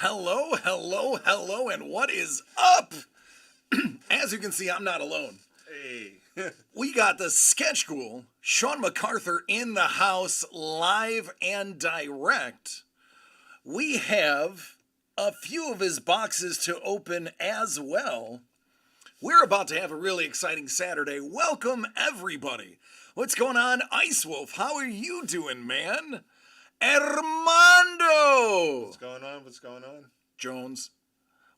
Hello, hello, hello, and what is up? As you can see, I'm not alone. Hey. We got the Sketch Ghoul, Sean MacArthur in the house, live and direct. We have a few of his boxes to open as well. We're about to have a really exciting Saturday. Welcome, everybody. What's going on, Ice Wolf? How are you doing, man? Armando! What's going on? What's going on? Jones.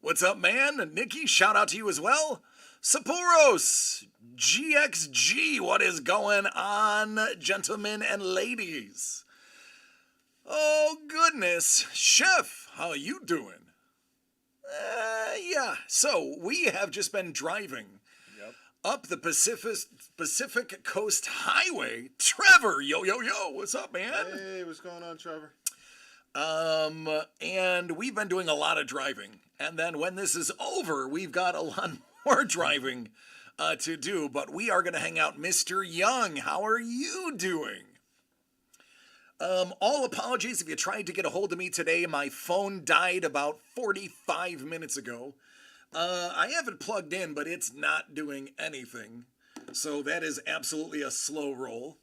What's up, man? Nikki, shout out to you as well. Saporos, GXG, what is going on, gentlemen and ladies? Oh, goodness. Chef, how you doing? Yeah, so we have just been driving up the Pacific Coast Highway. Trevor, yo, what's up, man? Hey, what's going on, Trevor? And we've been doing a lot of driving. And then when this is over, we've got a lot more driving to do. But we are going to hang out. Mr. Young, how are you doing? All apologies if you tried to get a hold of me today. My phone died about 45 minutes ago. I have it plugged in, but it's not doing anything. So that is absolutely a slow roll.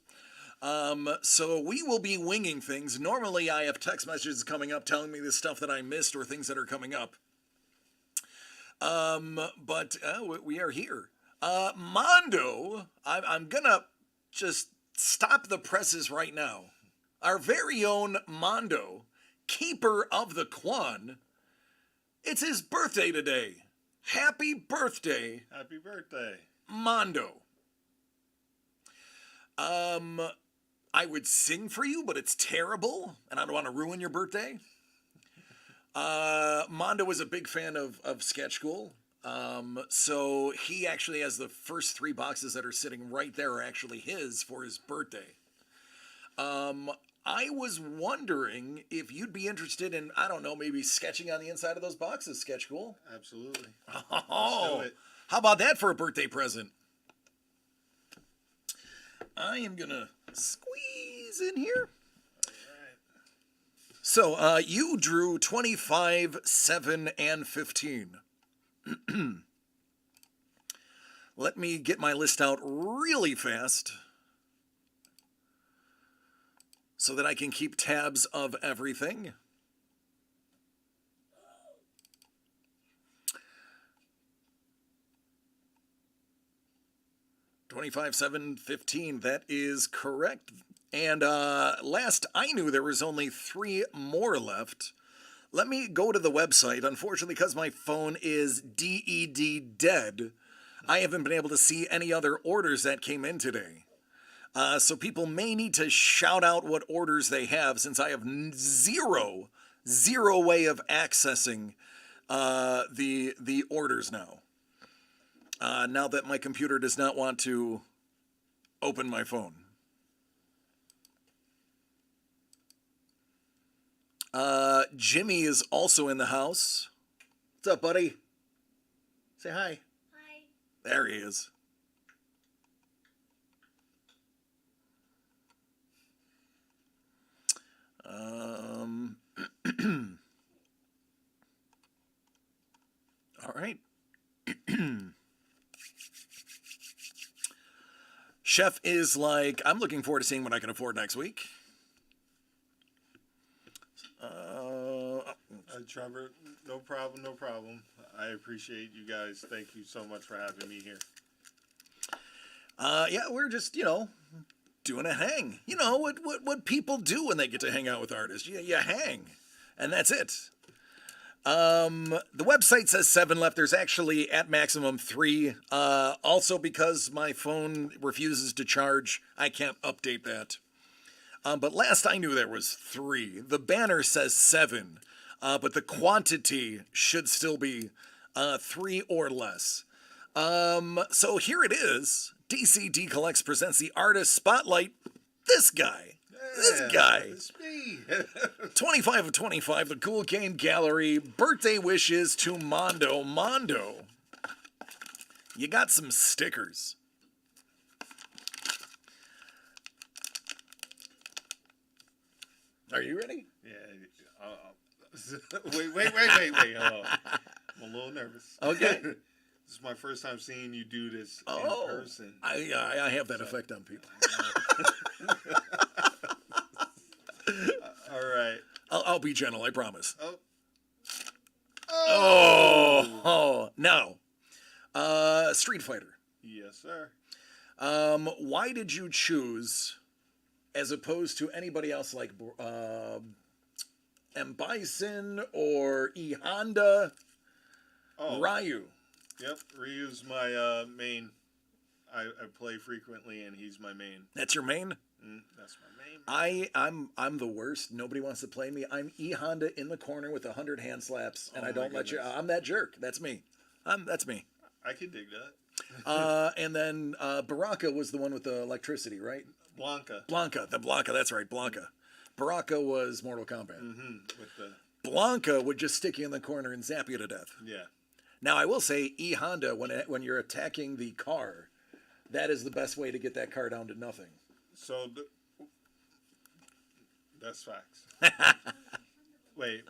So we will be winging things. Normally I have text messages coming up telling me the stuff that I missed or things that are coming up. But we are here. Mondo, I'm gonna just stop the presses right now. Our very own Mondo, keeper of the Quan. It's his birthday today. Happy birthday. Happy birthday. Mondo. I would sing for you, but it's terrible, and I don't want to ruin your birthday. Mondo was a big fan of Sketch Ghoul. So he actually has the first 3 boxes that are sitting right there are actually his for his birthday. I was wondering if you'd be interested in, I don't know, maybe sketching on the inside of those boxes, Sketch Ghoul. Absolutely. Oh, Let's do it. how about that for a birthday present? I am going to squeeze in here. So, you drew 25, 7, and 15. Let me get my list out really fast so that I can keep tabs of everything. $25, 7, 15. That is correct. And last I knew, there was only 3 more left. Let me go to the website. Unfortunately, because my phone is DED dead, I haven't been able to see any other orders that came in today. So people may need to shout out what orders they have, since I have zero way of accessing the orders now. Now that my computer does not want to open my phone. Jimmy is also in the house. What's up, buddy? Say hi. Hi. There he is. All right. Chef is like, I'm looking forward to seeing what I can afford next week. Trevor, no problem. I appreciate you guys. Thank you so much for having me here. Yeah, we're just, doing a hang. You know, what people do when they get to hang out with artists. You hang, and that's it. The website says 7 left. There's actually at maximum 3. Also, because my phone refuses to charge, I can't update that. But last I knew there was 3. The banner says 7, but the quantity should still be 3 or less. So here it is. DCD Collects presents the Artist Spotlight. This guy. This guy. It's me. 25 of 25, the Ghoul Game Gallery. Birthday wishes to Mondo. Mondo, you got some stickers. Are you ready? Yeah, Wait. Hello. I'm a little nervous. Okay. This is my first time seeing you do this in Oh, person. I have that effect on people. All right. I'll be gentle, I promise. Oh. Now, Street Fighter. Yes, sir. Why did you choose, as opposed to anybody else like M. Bison or E. Honda, Ryu? Yep. Ryu's my main. I play frequently, and he's my main. That's your main? That's my main. I'm the worst. Nobody wants to play me. I'm E. Honda in the corner with 100 hand slaps, and I don't let you. I'm that jerk. That's me. That's me. I can dig that. And then Baraka was the one with the electricity, right? Blanca. Blanca. That's right, Blanca. Baraka was Mortal Kombat. With the Blanca would just stick you in the corner and zap you to death. yeah. Now I will say, E. Honda, when you're attacking the car, that is the best way to get that car down to nothing. So that's facts. Wait,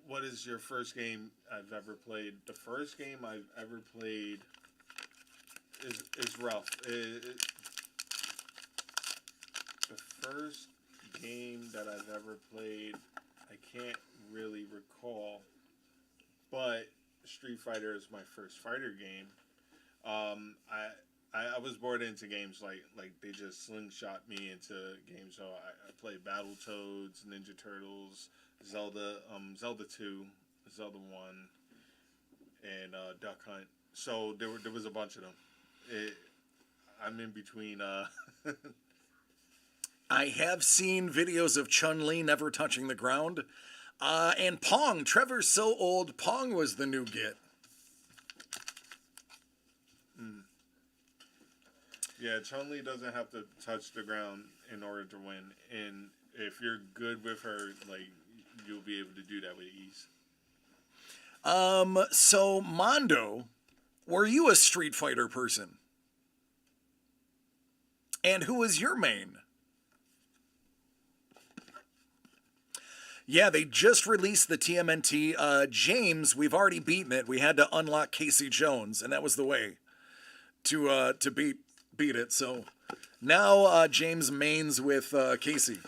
what is your first game I've ever played? The first game I've ever played is rough. The first game that I've ever played, I can't really recall, but Street Fighter is my first fighter game. I was bored into games like they just slingshot me into games. So I played Battletoads, Ninja Turtles, Zelda 2, Zelda 1, and Duck Hunt. So there was a bunch of them. I'm in between. I have seen videos of Chun-Li never touching the ground. And Pong. Trevor's so old. Pong was the new Git. Yeah, Chun-Li doesn't have to touch the ground in order to win. And if you're good with her, like, you'll be able to do that with ease. So, Mondo, were you a Street Fighter person? And who was your main? Yeah, they just released the TMNT. James, we've already beaten it. We had to unlock Casey Jones, and that was the way to beat it. So now James mains with Casey.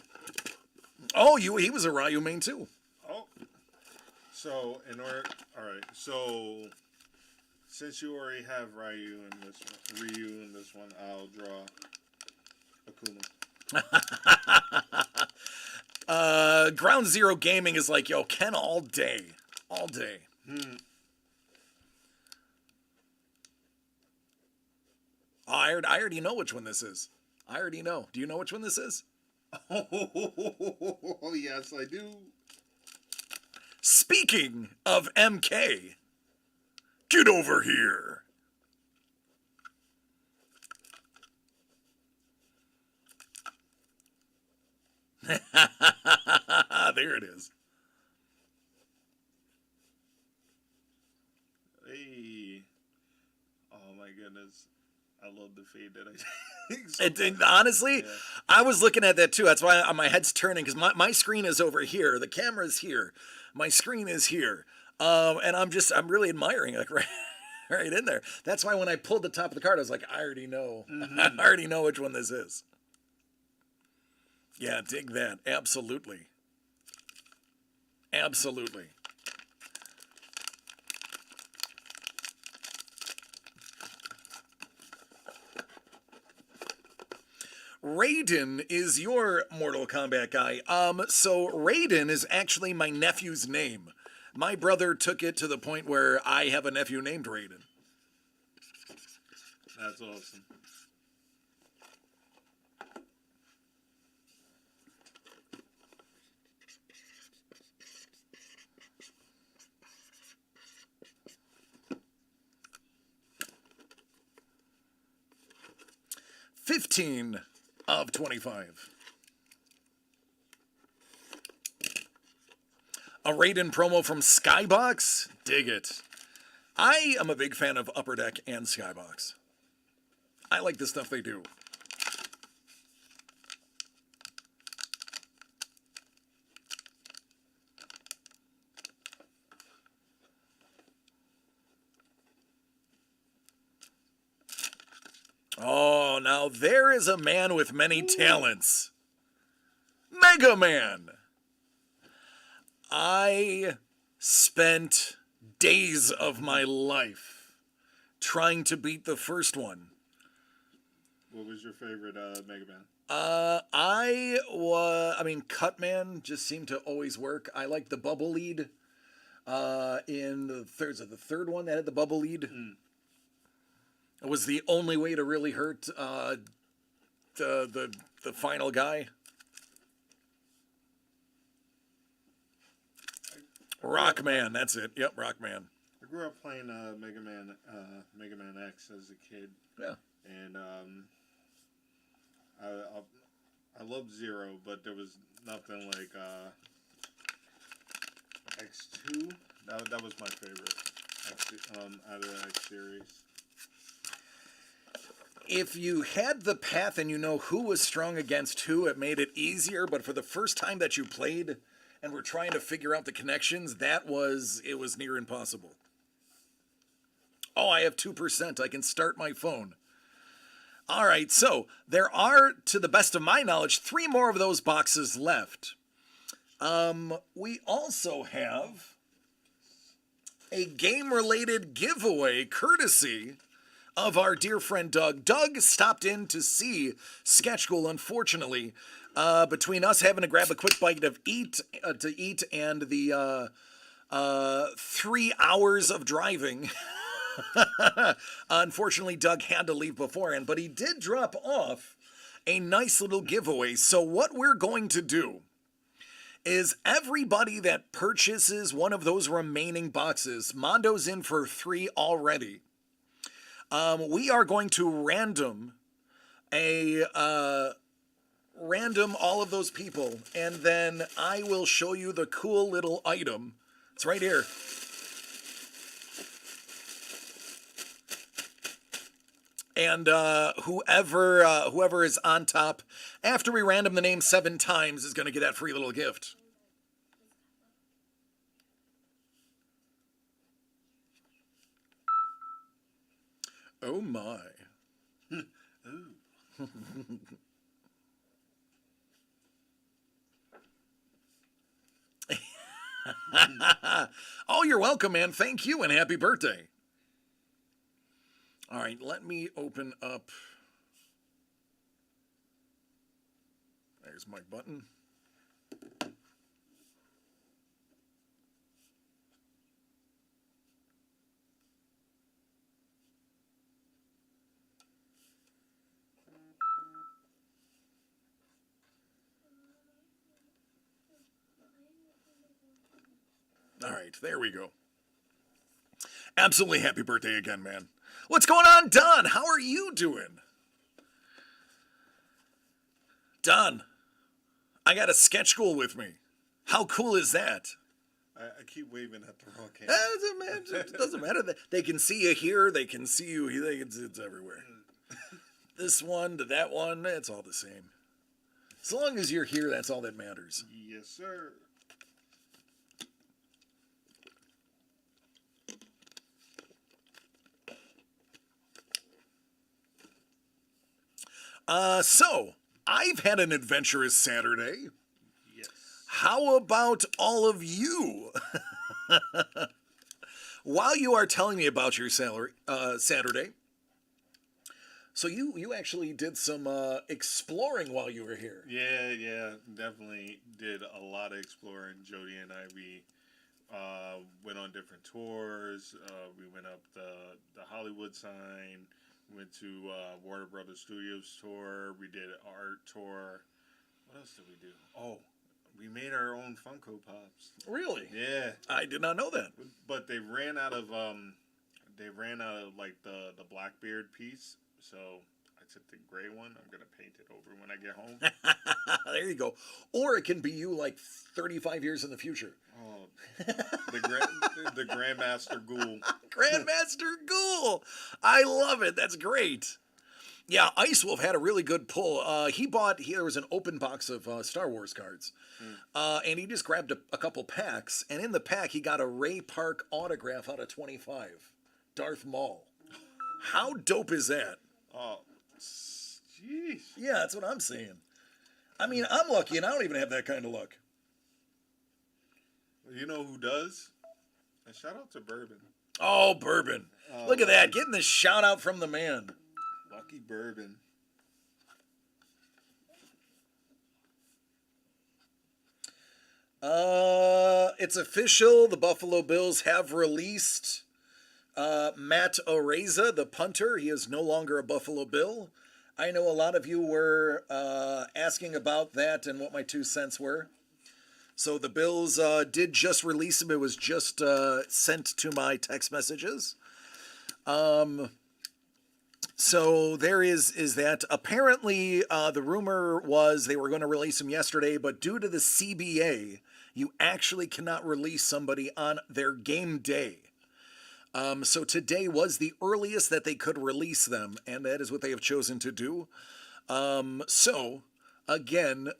Oh, he was a Ryu main too. Oh, so all right. So since you already have Ryu in this one, I'll draw Akuma. Ground Zero Gaming is like, yo, Ken all day. I already know which one this is. I already know. Do you know which one this is? Oh, yes, I do. Speaking of MK, get over here. There it is. Hey. Oh, my goodness. I love the fade that Honestly, yeah. I was looking at that too. That's why my head's turning, because my screen is over here. The camera's here. My screen is here. And I'm really admiring, like, right in there. That's why when I pulled the top of the card, I was like, I already know. I already know which one this is. Yeah, dig that. Absolutely. Absolutely. Raiden is your Mortal Kombat guy. So Raiden is actually my nephew's name. My brother took it to the point where I have a nephew named Raiden. That's awesome. $15 of 25. A Raiden promo from Skybox? Dig it. I am a big fan of Upper Deck and Skybox. I like the stuff they do. Now there is a man with many talents. Mega Man. I spent days of my life trying to beat the first one. What was your favorite Mega Man? I mean, Cutman just seemed to always work. I liked the bubble lead. In the third one that had the bubble lead. It was the only way to really hurt the final guy. Rockman, that's it. Yep, Rockman. I grew up playing Mega Man X as a kid. Yeah. And I loved Zero, but there was nothing like X2. That was my favorite out of the X series. If you had the path and you know who was strong against who, it made it easier. But for the first time that you played and were trying to figure out the connections, it was near impossible. Oh, I have 2%. I can start my phone. All right, so there are, to the best of my knowledge, 3 more of those boxes left. We also have a game-related giveaway courtesy of our dear friend Doug. Doug stopped in to see Sketch School, unfortunately. Between us having to grab a quick bite to eat and the 3 hours of driving, unfortunately, Doug had to leave beforehand, but he did drop off a nice little giveaway. So what we're going to do is everybody that purchases one of those remaining boxes, Mondo's in for 3 already. We are going to random all of those people, and then I will show you the cool little item. It's right here. And whoever is on top after we random the name 7 times is going to get that free little gift. Oh my. Oh, you're welcome, man. Thank you and happy birthday. All right, let me open up. There's my button. All right, there we go. Absolutely happy birthday again, man. What's going on, Don? How are you doing? Don, I got a Sketch School with me. How cool is that? I keep waving at the wrong camera. It doesn't matter. They can see you here. They can see you. It's everywhere. This one to that one, it's all the same. As long as you're here, that's all that matters. Yes, sir. So, I've had an adventurous Saturday. Yes. How about all of you? While you are telling me about your Saturday, so you actually did some exploring while you were here. Yeah, definitely did a lot of exploring. Jody and I, we went on different tours. We went up the Hollywood sign. Went to Warner Brothers Studios tour. We did an art tour. What else did we do? Oh, we made our own Funko Pops. Really? Yeah. I did not know that. But they ran out of like the Blackbeard piece. So I took the gray one. I'm gonna paint it over when I get home. There you go. Or it can be you like 35 years in the future. Oh, the Grandmaster Ghoul. Grandmaster Ghoul. I love it. That's great. Yeah, Ice Wolf had a really good pull. There was an open box of Star Wars cards. And he just grabbed a couple packs. And in the pack, he got a Ray Park autograph out of 25. Darth Maul. How dope is that? Oh, Jeez. Yeah, that's what I'm saying. I mean, I'm lucky, and I don't even have that kind of luck. You know who does? And shout out to Bourbon. Oh, Bourbon. Look at that. Getting this shout out from the man. Lucky Bourbon. It's official. The Buffalo Bills have released Matt Araiza, the punter. He is no longer a Buffalo Bill. I know a lot of you were asking about that and what my 2 cents were. So the Bills did just release him. It was just sent to my text messages. So there is that. Apparently, the rumor was they were going to release him yesterday, but due to the CBA, you actually cannot release somebody on their game day. So today was the earliest that they could release them, and that is what they have chosen to do. So, again,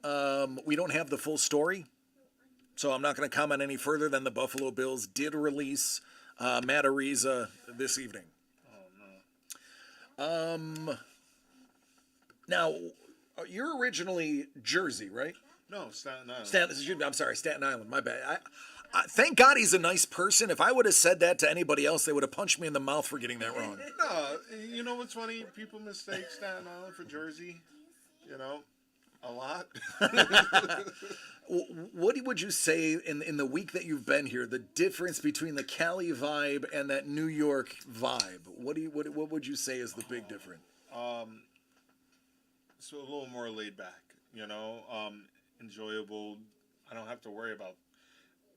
we don't have the full story, so I'm not going to comment any further than the Buffalo Bills did release Matt Araiza this evening. Now, you're originally Jersey, right? No, Staten Island. Staten Island. My bad. Thank God he's a nice person. If I would have said that to anybody else, they would have punched me in the mouth for getting that wrong. No, you know what's funny? People mistake Staten Island for Jersey. You know, a lot. What would you say in the week that you've been here, the difference between the Cali vibe and that New York vibe? What would you say is the big difference? So a little more laid back, you know, enjoyable. I don't have to worry about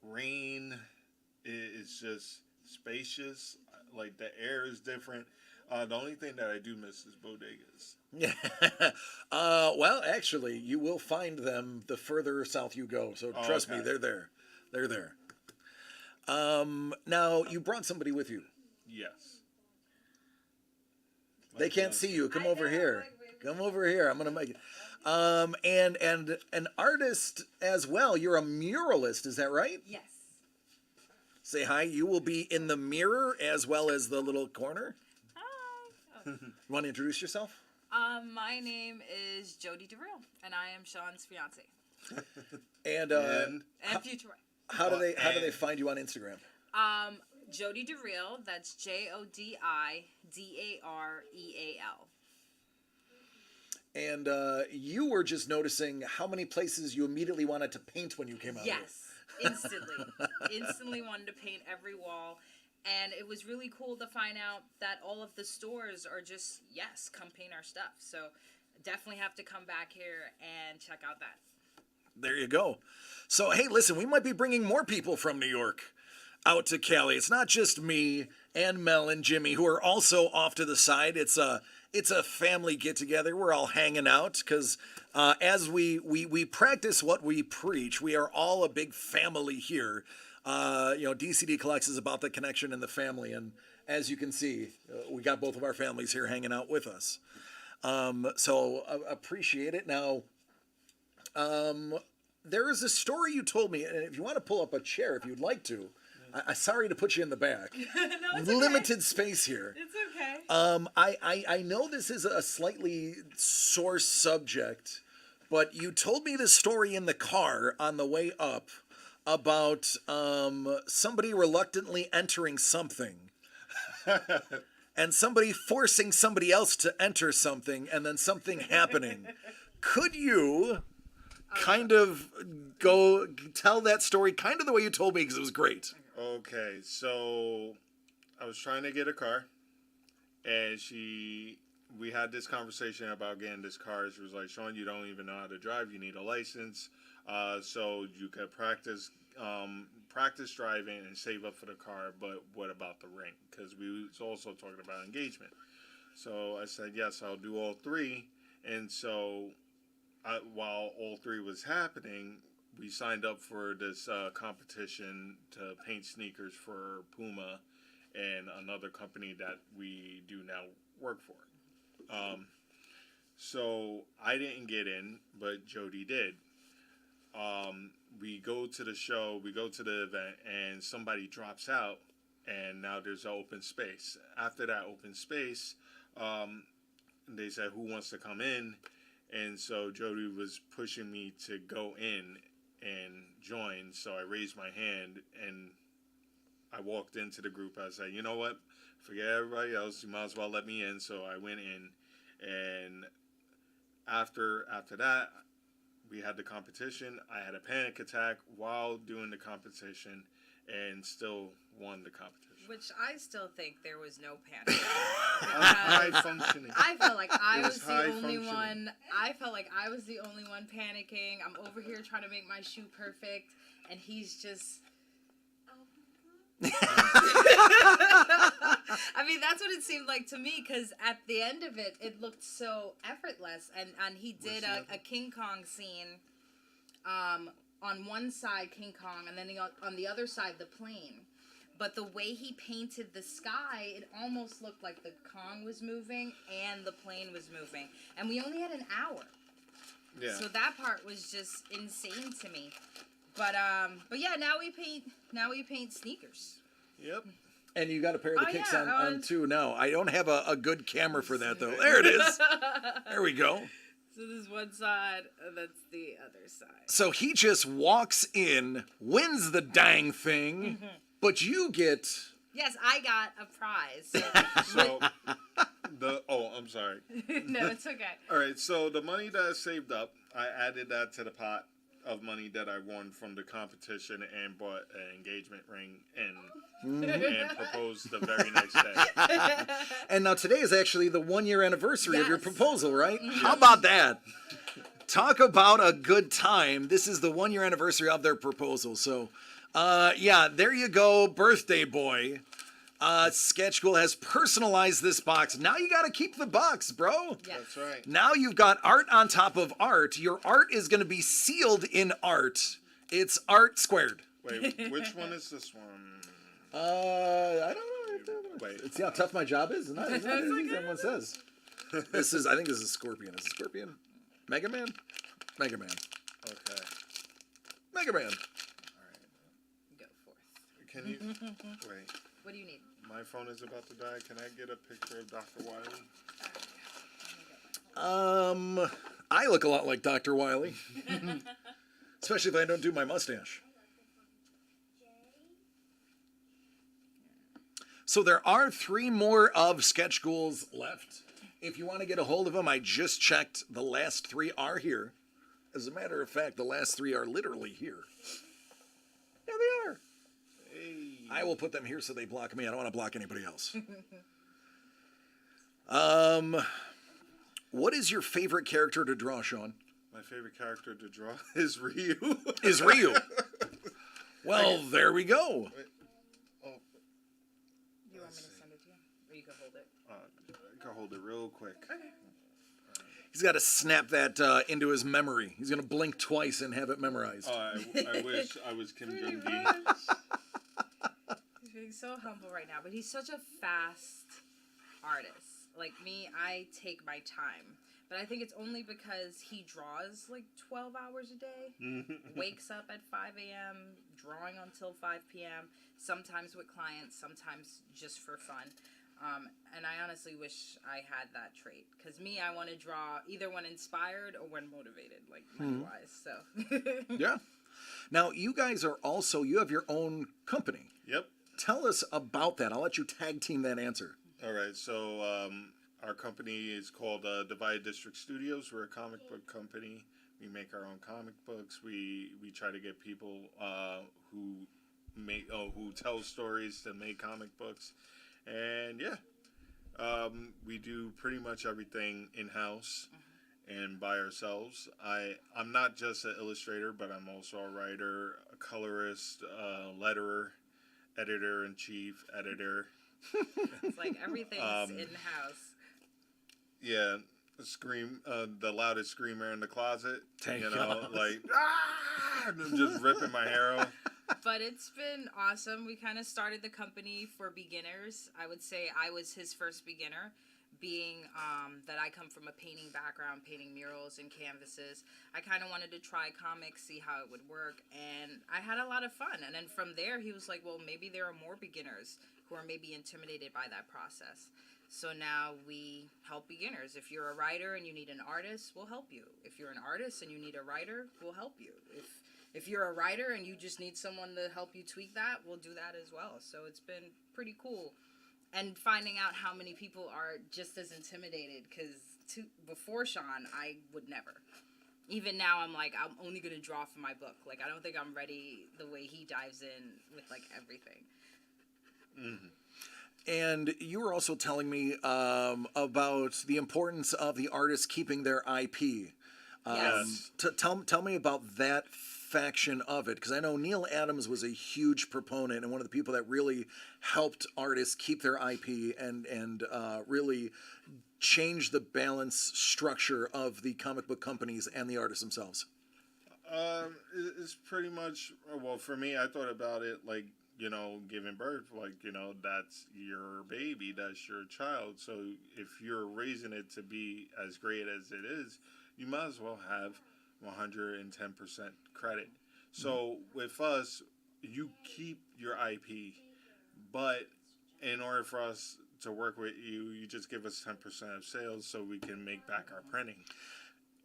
rain. It's just spacious. Like the air is different. The only thing that I do miss is bodegas. Yeah. Well, actually, you will find them the further south you go. So trust me, they're there. They're there. Now, you brought somebody with you. Yes. They can't see you. Come over here. Come over here. I'm gonna make it. And an artist as well. You're a muralist, is that right? Yes. Say hi. You will be in the mirror as well as the little corner. Hi. You want to introduce yourself? My name is Jody DeReal, and I am Sean's fiance And and future wife. how do they find you on Instagram? Jody DeReal. That's JODIDAREAL. And you were just noticing how many places you immediately wanted to paint when you came out here. Yes, instantly wanted to paint every wall. And it was really cool to find out that all of the stores are just, yes, come paint our stuff. So definitely have to come back here and check out that. There you go. So, hey, listen, we might be bringing more people from New York out to Cali. It's not just me and Mel and Jimmy who are also off to the side. It's a family get together. We're all hanging out because as we practice what we preach, we are all a big family here. DCD Collects is about the connection in the family, and as you can see, we got both of our families here hanging out with us. So appreciate it. Now, there is a story you told me, and if you want to pull up a chair, if you'd like to. I'm sorry to put you in the back. No, it's Limited space here. It's okay. I know this is a slightly sore subject, but you told me this story in the car on the way up about somebody reluctantly entering something and somebody forcing somebody else to enter something and then something happening. Could you kind of go tell that story kind of the way you told me, because it was great? Okay, so I was trying to get a car, and we had this conversation about getting this car. She was like, Sean, you don't even know how to drive. You need a license. So you could practice driving and save up for the car, but what about the ring? Because we was also talking about engagement. So I said, yes, I'll do all three. And so while all three was happening, we signed up for this competition to paint sneakers for Puma and another company that we do now work for. So I didn't get in, but Jody did. We go to the show, we go to the event, and somebody drops out, and now there's an open space. After that open space, they said, "Who wants to come in?" And so Jody was pushing me to go in and join. So I raised my hand and I walked into the group. I said, "You know what? Forget everybody else. You might as well let me in." So I went in, and after that, we had the competition. I had a panic attack while doing the competition, and still won the competition. Which I still think there was no panic. High functioning. I felt like I It was was the high only functioning. one. I felt like I was the only one panicking. I'm over here trying to make my shoe perfect, and he's just. I mean, that's what it seemed like to me, because at the end of it, it looked so effortless, and he did a King Kong scene. On one side, King Kong, and then on the other side, the plane. But the way he painted the sky, it almost looked like the Kong was moving and the plane was moving. And we only had an hour. Yeah. So that part was just insane to me. But yeah, now we paint sneakers. Yep. And you got a pair of the Oh, kicks yeah, on too now. I don't have a good camera for that though. There it is. There we go. So this is one side, and that's the other side. So he just walks in, wins the dang thing, but you get. Yes, I got a prize. So So I'm sorry. no, it's okay. All right. So the money that I saved up, I added that to the pot of money that I won from the competition and bought an engagement ring and proposed the very next day. And now today is actually the 1 year anniversary of your Yes. proposal, right? How about that? Talk about a good time. This is the 1 year anniversary of their proposal. So, yeah, there you go, birthday boy. Sketch School has personalized this box. Now you got to keep the box, bro. Yes. That's right. Now you've got art on top of art. Your art is going to be sealed in art. It's art squared. Wait, which one is this one? I don't know. Wait. See how tough my job is? Isn't that easy? Everyone says. I think this is Scorpion. Is it Scorpion? Mega Man? Mega Man. Okay. Mega Man. Go forth. Can you wait? What do you need? My phone is about to die. Can I get a picture of Dr. Wiley? I look a lot like Dr. Wiley. Especially if I don't do my mustache. So there are 3 more of Sketch Ghouls left. If you want to get a hold of them, I just checked. The last 3 are here. As a matter of fact, the last 3 are literally here. Yeah, they are. Hey. I will put them here so they block me. I don't want to block anybody else. What is your favorite character to draw, Sean? My favorite character to draw is Ryu. Is Ryu. Well, there we go. Oh, You want me to send it to you? Or you can hold it? I can hold it real quick. He's got to snap that into his memory. He's going to blink twice and have it memorized. Oh, I wish I was Kim Jong-gi. He's being so humble right now, but he's such a fast artist. Like me, I take my time. But I think it's only because he draws like 12 hours a day, wakes up at 5 a.m., drawing until 5 p.m., sometimes with clients, sometimes just for fun. And I honestly wish I had that trait. Because me, I want to draw either when inspired or when motivated, like money-wise. So. Yeah. Now, you guys are also, you have your own company. Yep. Tell us about that. I'll let you tag team that answer. All right. So our company is called Divide District Studios. We're a comic book company. We make our own comic books. We try to get people who tell stories to make comic books. And yeah, we do pretty much everything in-house and by ourselves. I'm not just an illustrator, but I'm also a writer, a colorist, letterer, editor-in-chief, editor. It's like everything's in-house. Yeah, the loudest screamer in the closet. Thank you know, God. like, and I'm just ripping my hair off. But it's been awesome. We kind of started the company for beginners. I would say I was his first beginner, being that I come from a painting background, painting murals and canvases. I kind of wanted to try comics, see how it would work, and I had a lot of fun. And then from there, he was like, well, maybe there are more beginners who are maybe intimidated by that process. So now we help beginners. If you're a writer and you need an artist, we'll help you. If you're an artist and you need a writer, we'll help you. If you're a writer and you just need someone to help you tweak that, we'll do that as well. So it's been pretty cool. And finding out how many people are just as intimidated, because before Sean, I would never. Even now, I'm like, I'm only going to draw for my book. Like, I don't think I'm ready the way he dives in with, like, everything. Mm-hmm. And you were also telling me about the importance of the artists keeping their IP. Yes. Tell me about that faction of it, because I know Neil Adams was a huge proponent and one of the people that really helped artists keep their IP and really change the balance structure of the comic book companies and the artists themselves. It's pretty much, well, for me, I thought about it like, you know, giving birth, like, you know, that's your baby, that's your child. So if you're raising it to be as great as it is, you might as well have 110% credit. So with us, you keep your IP, but in order for us to work with you, you just give us 10% of sales so we can make back our printing.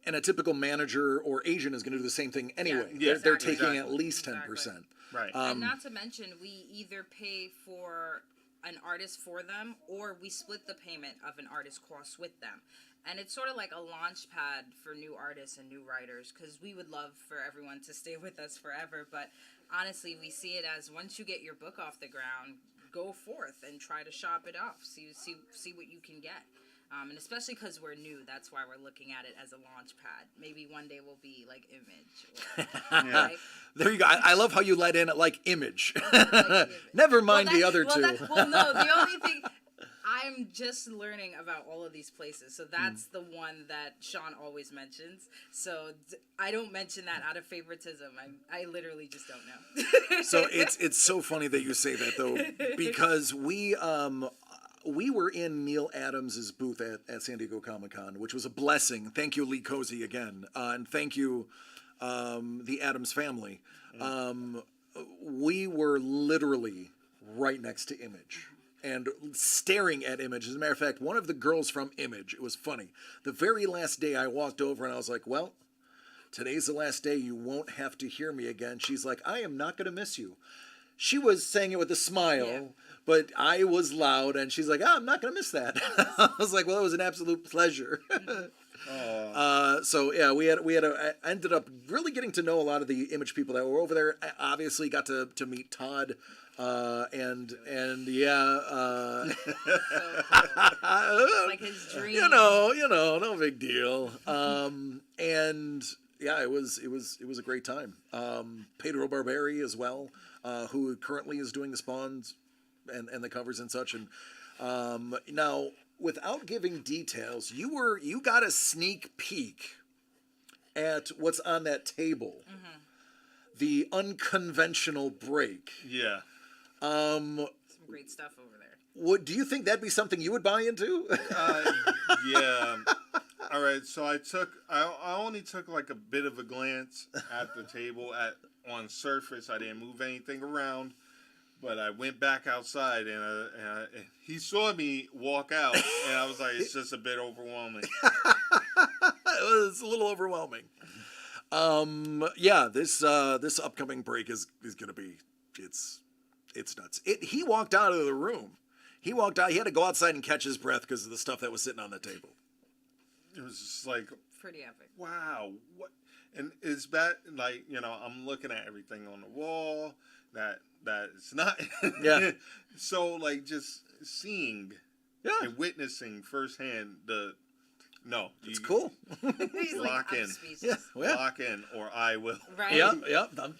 And a typical manager or agent is going to do the same thing anyway. Yeah, They're exactly. taking at least 10%. Exactly. Right. And not to mention, we either pay for an artist for them, or we split the payment of an artist cost with them. And it's sort of like a launch pad for new artists and new writers, because we would love for everyone to stay with us forever. But honestly, we see it as once you get your book off the ground, go forth and try to shop it off. See what you can get. And especially because we're new, that's why we're looking at it as a launch pad. Maybe one day we'll be like Image. Or, Yeah. like, There you go. I love how you let in like Image. Image. Never mind the other two. No, the only thing, I'm just learning about all of these places. So that's the one that Sean always mentions. So I don't mention that out of favoritism. I literally just don't know. So it's so funny that you say that though, because we were in Neil Adams' booth at San Diego Comic-Con, which was a blessing. Thank you, Lee Cozy, again. And thank you, the Adams family. We were literally right next to Image and staring at Image. As a matter of fact, one of the girls from Image, it was funny. The very last day I walked over and I was like, well, today's the last day. You won't have to hear me again. She's like, I am not going to miss you. She was saying it with a smile. Yeah. But I was loud, and she's like, "Oh, I'm not gonna miss that." I was like, "Well, it was an absolute pleasure." So yeah, I ended up really getting to know a lot of the Image people that were over there. I obviously got to meet Todd, and yeah, So cool. Like his dream. you know, no big deal. And yeah, it was a great time. Pedro Barberi as well, who currently is doing the Spawns and the covers and such. And now, without giving details, you got a sneak peek at what's on that table. Mm-hmm. The unconventional break. Yeah. Some great stuff over there. Do you think that'd be something you would buy into? Yeah. All right. So I only took like a bit of a glance at the table on surface. I didn't move anything around. But I went back outside, and he saw me walk out, and I was like, it's just a bit overwhelming. It was a little overwhelming. Yeah, this upcoming break is gonna be it's nuts. He walked out of the room. He walked out. He had to go outside and catch his breath because of the stuff that was sitting on the table. It was just like, Pretty epic. wow, what? And it's bad. Like, you know, I'm looking at everything on the wall that it's not. Yeah. So like just seeing, and witnessing firsthand It's cool. He's Lock like, in. I'm speechless. Yeah. lock in, or I will. Right? Yep.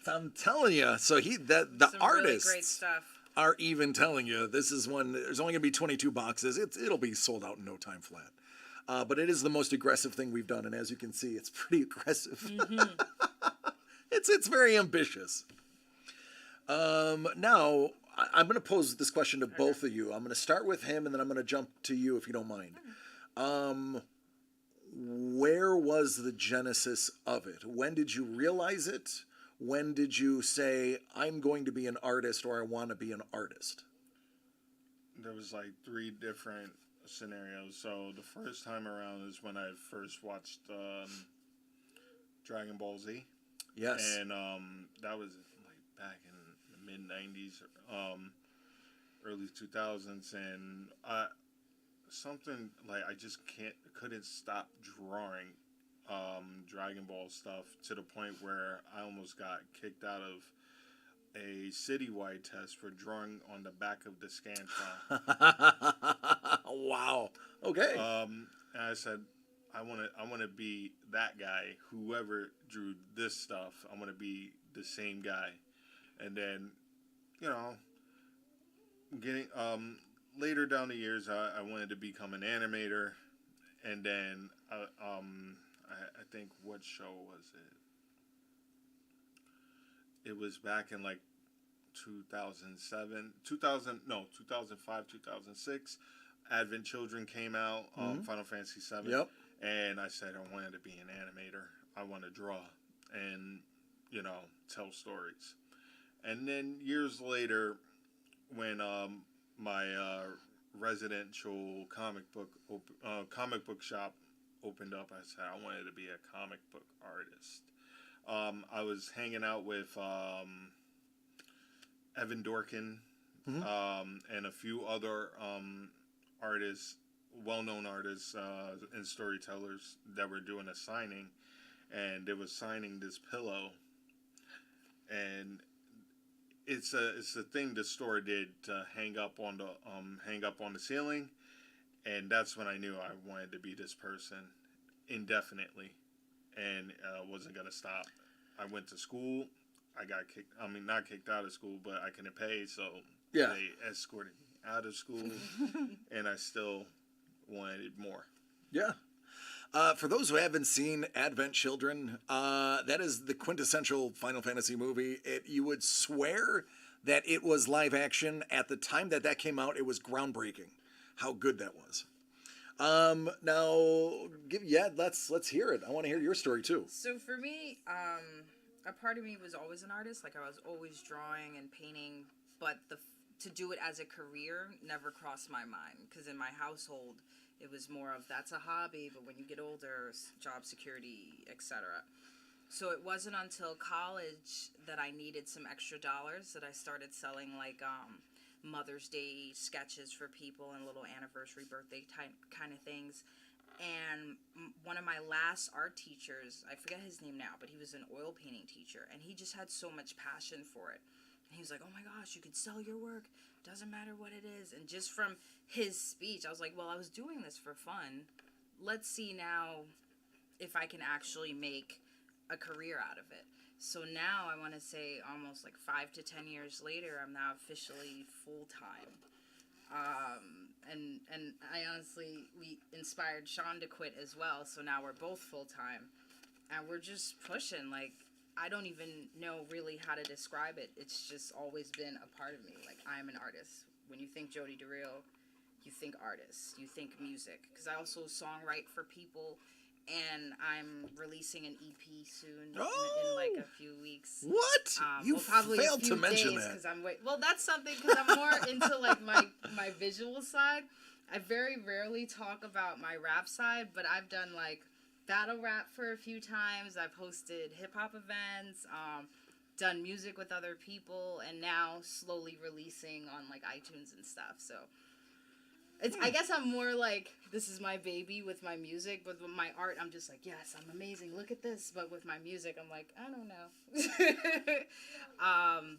I'm telling you. So the Some artists really great stuff. are even telling you this is one. There's only gonna be 22 boxes. It'll be sold out in no time flat. But it is the most aggressive thing we've done, and as you can see, it's pretty aggressive. Mm-hmm. It's very ambitious. Now I'm going to pose this question to both of you. I'm going to start with him, and then I'm going to jump to you if you don't mind. Where was the genesis of it? When did you realize it? When did you say, I'm going to be an artist, or I want to be an artist? There was like 3 different scenarios. So the first time around is when I first watched Dragon Ball Z, Yes. and that was like back in the mid '90s, early 2000s, and something like I just couldn't stop drawing Dragon Ball stuff to the point where I almost got kicked out of a citywide test for drawing on the back of the Scantron. Wow. Okay. And I said, I want to be that guy. Whoever drew this stuff, I want to be the same guy. And then, you know, getting later down the years, I wanted to become an animator, and then I think what show was it? It was back in like 2005, 2006. Advent Children came out, Final Fantasy VII. Yep. And I said I wanted to be an animator. I want to draw and, you know, tell stories. And then years later, when my residential comic book shop opened up, I said I wanted to be a comic book artist. I was hanging out with Evan Dorkin and a few other artists, well-known artists and storytellers that were doing a signing, and they was signing this pillow, and it's a thing the store did to hang up on the ceiling, and that's when I knew I wanted to be this person indefinitely, and wasn't gonna stop. I went to school. I got kicked. I mean, not kicked out of school, but I couldn't pay, so Yeah. they escorted me out of school, and I still wanted more. Yeah. For those who haven't seen Advent Children, that is the quintessential Final Fantasy movie. You would swear that it was live action. At the time that came out, it was groundbreaking. How good that was. Let's hear it. I want to hear your story too. So for me, a part of me was always an artist. Like I was always drawing and painting, but to do it as a career never crossed my mind, because in my household it was more of that's a hobby, but when you get older, job security, etc. So it wasn't until college that I needed some extra dollars that I started selling like Mother's Day sketches for people and little anniversary, birthday kind of things. And one of my last art teachers, I forget his name now, but he was an oil painting teacher, and he just had so much passion for it. And he was like, oh my gosh, you could sell your work, doesn't matter what it is. And just from his speech, I was like, well, I was doing this for fun. Let's see now if I can actually make a career out of it. So now I want to say almost like 5 to 10 years later, I'm now officially full-time. And I honestly, we inspired Sean to quit as well, so now we're both full-time. And we're just pushing, like, I don't even know really how to describe it. It's just always been a part of me. Like, I'm an artist. When you think Jody DeReal, you think artist, you think music. Because I also songwrite for people, and I'm releasing an EP soon in like a few weeks. What? You probably failed to mention that. Because well, that's something, because I'm more into like my visual side. I very rarely talk about my rap side, but I've done like battle rap for a few times. I've hosted hip hop events, done music with other people, and now slowly releasing on like iTunes and stuff. So I guess I'm more like, this is my baby with my music, but with my art, I'm just like, yes, I'm amazing. Look at this. But with my music, I'm like, I don't know.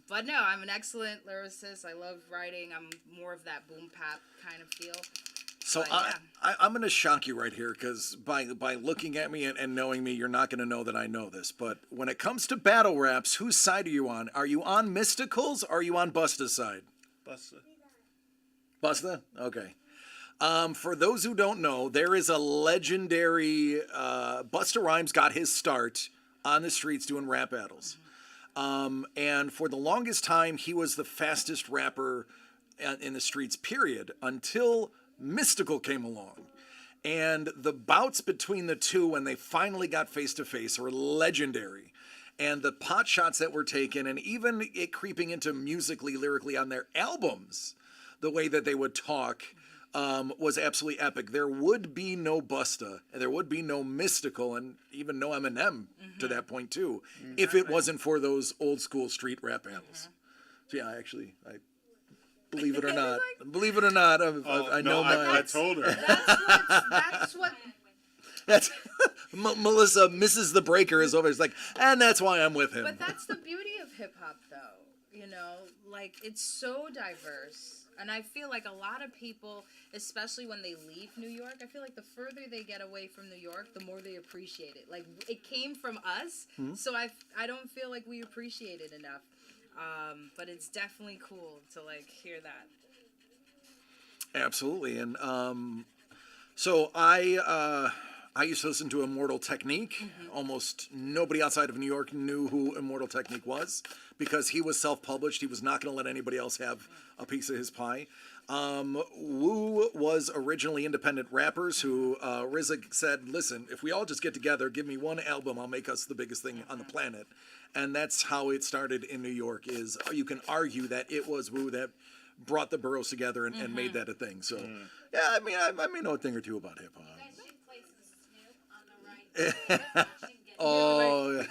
But no, I'm an excellent lyricist. I love writing. I'm more of that boom bap kind of feel. So But, I'm going to shock you right here, because by looking at me and knowing me, you're not going to know that I know this. But when it comes to battle raps, whose side are you on? Are you on Mystical's or are you on Busta's side? Busta. Busta? Okay. For those who don't know, there is a legendary Busta Rhymes got his start on the streets doing rap battles. And for the longest time, he was the fastest rapper in the streets, period, until Mystical came along. And the bouts between the two, when they finally got face to face, were legendary. And the pot shots that were taken, and even it creeping into musically, lyrically on their albums, the way that they would talk, was absolutely epic. There would be no Busta, and there would be no Mystical, and even no Eminem to that point too, if it wasn't for those old school street rap battles. So yeah, actually, I believe it or not, I know my. I told her. That's what. That's Melissa, Mrs. The Breaker is always like, and that's why I'm with him. But that's the beauty of hip hop, though. You know, like it's so diverse. And I feel like a lot of people, especially when they leave New York, I feel like the further they get away from New York, the more they appreciate it. Like, it came from us, so I don't feel like we appreciate it enough. But it's definitely cool to, like, hear that. Absolutely. And so I used to listen to Immortal Technique. Almost nobody outside of New York knew who Immortal Technique was because he was self-published. He was not going to let anybody else have a piece of his pie. Wu was originally independent rappers who RZA said, listen, if we all just get together, give me one album, I'll make us the biggest thing on the planet. And that's how it started in New York. Is you can argue that it was Wu that brought the boroughs together and made that a thing. So, yeah, I mean, I may know a thing or two about hip-hop. Oh,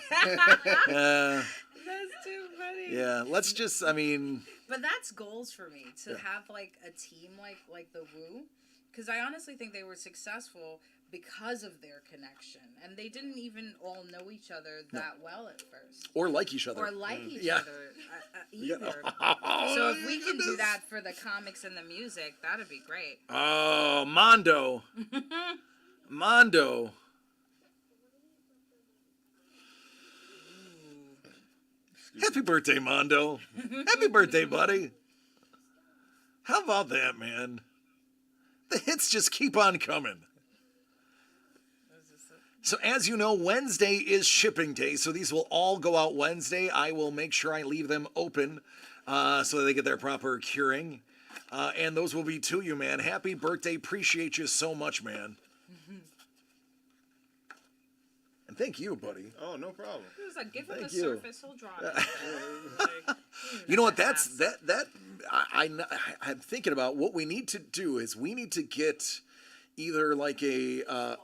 yeah. That's too funny. Yeah, let's just, I mean... But that's goals for me, to have, like, a team like the Wu. Because I honestly think they were successful because of their connection. And they didn't even all know each other that well at first. Or like each other. Or like each Yeah. other either. So if we can do that for the comics and the music, that'd be great. Oh, Mondo. Mondo. Happy birthday, Mondo. Happy birthday, buddy. How about that, man? The hits just keep on coming. So as you know, Wednesday is shipping day, so these will all go out Wednesday. I will make sure I leave them open so they get their proper curing. And those will be to you, man. Happy birthday. Appreciate you so much, man. And thank you, buddy. Oh, no problem. It was like, give him Thank the you. surface, he'll draw it. Like, You know what? I'm thinking about what we need to do is we need to get either like a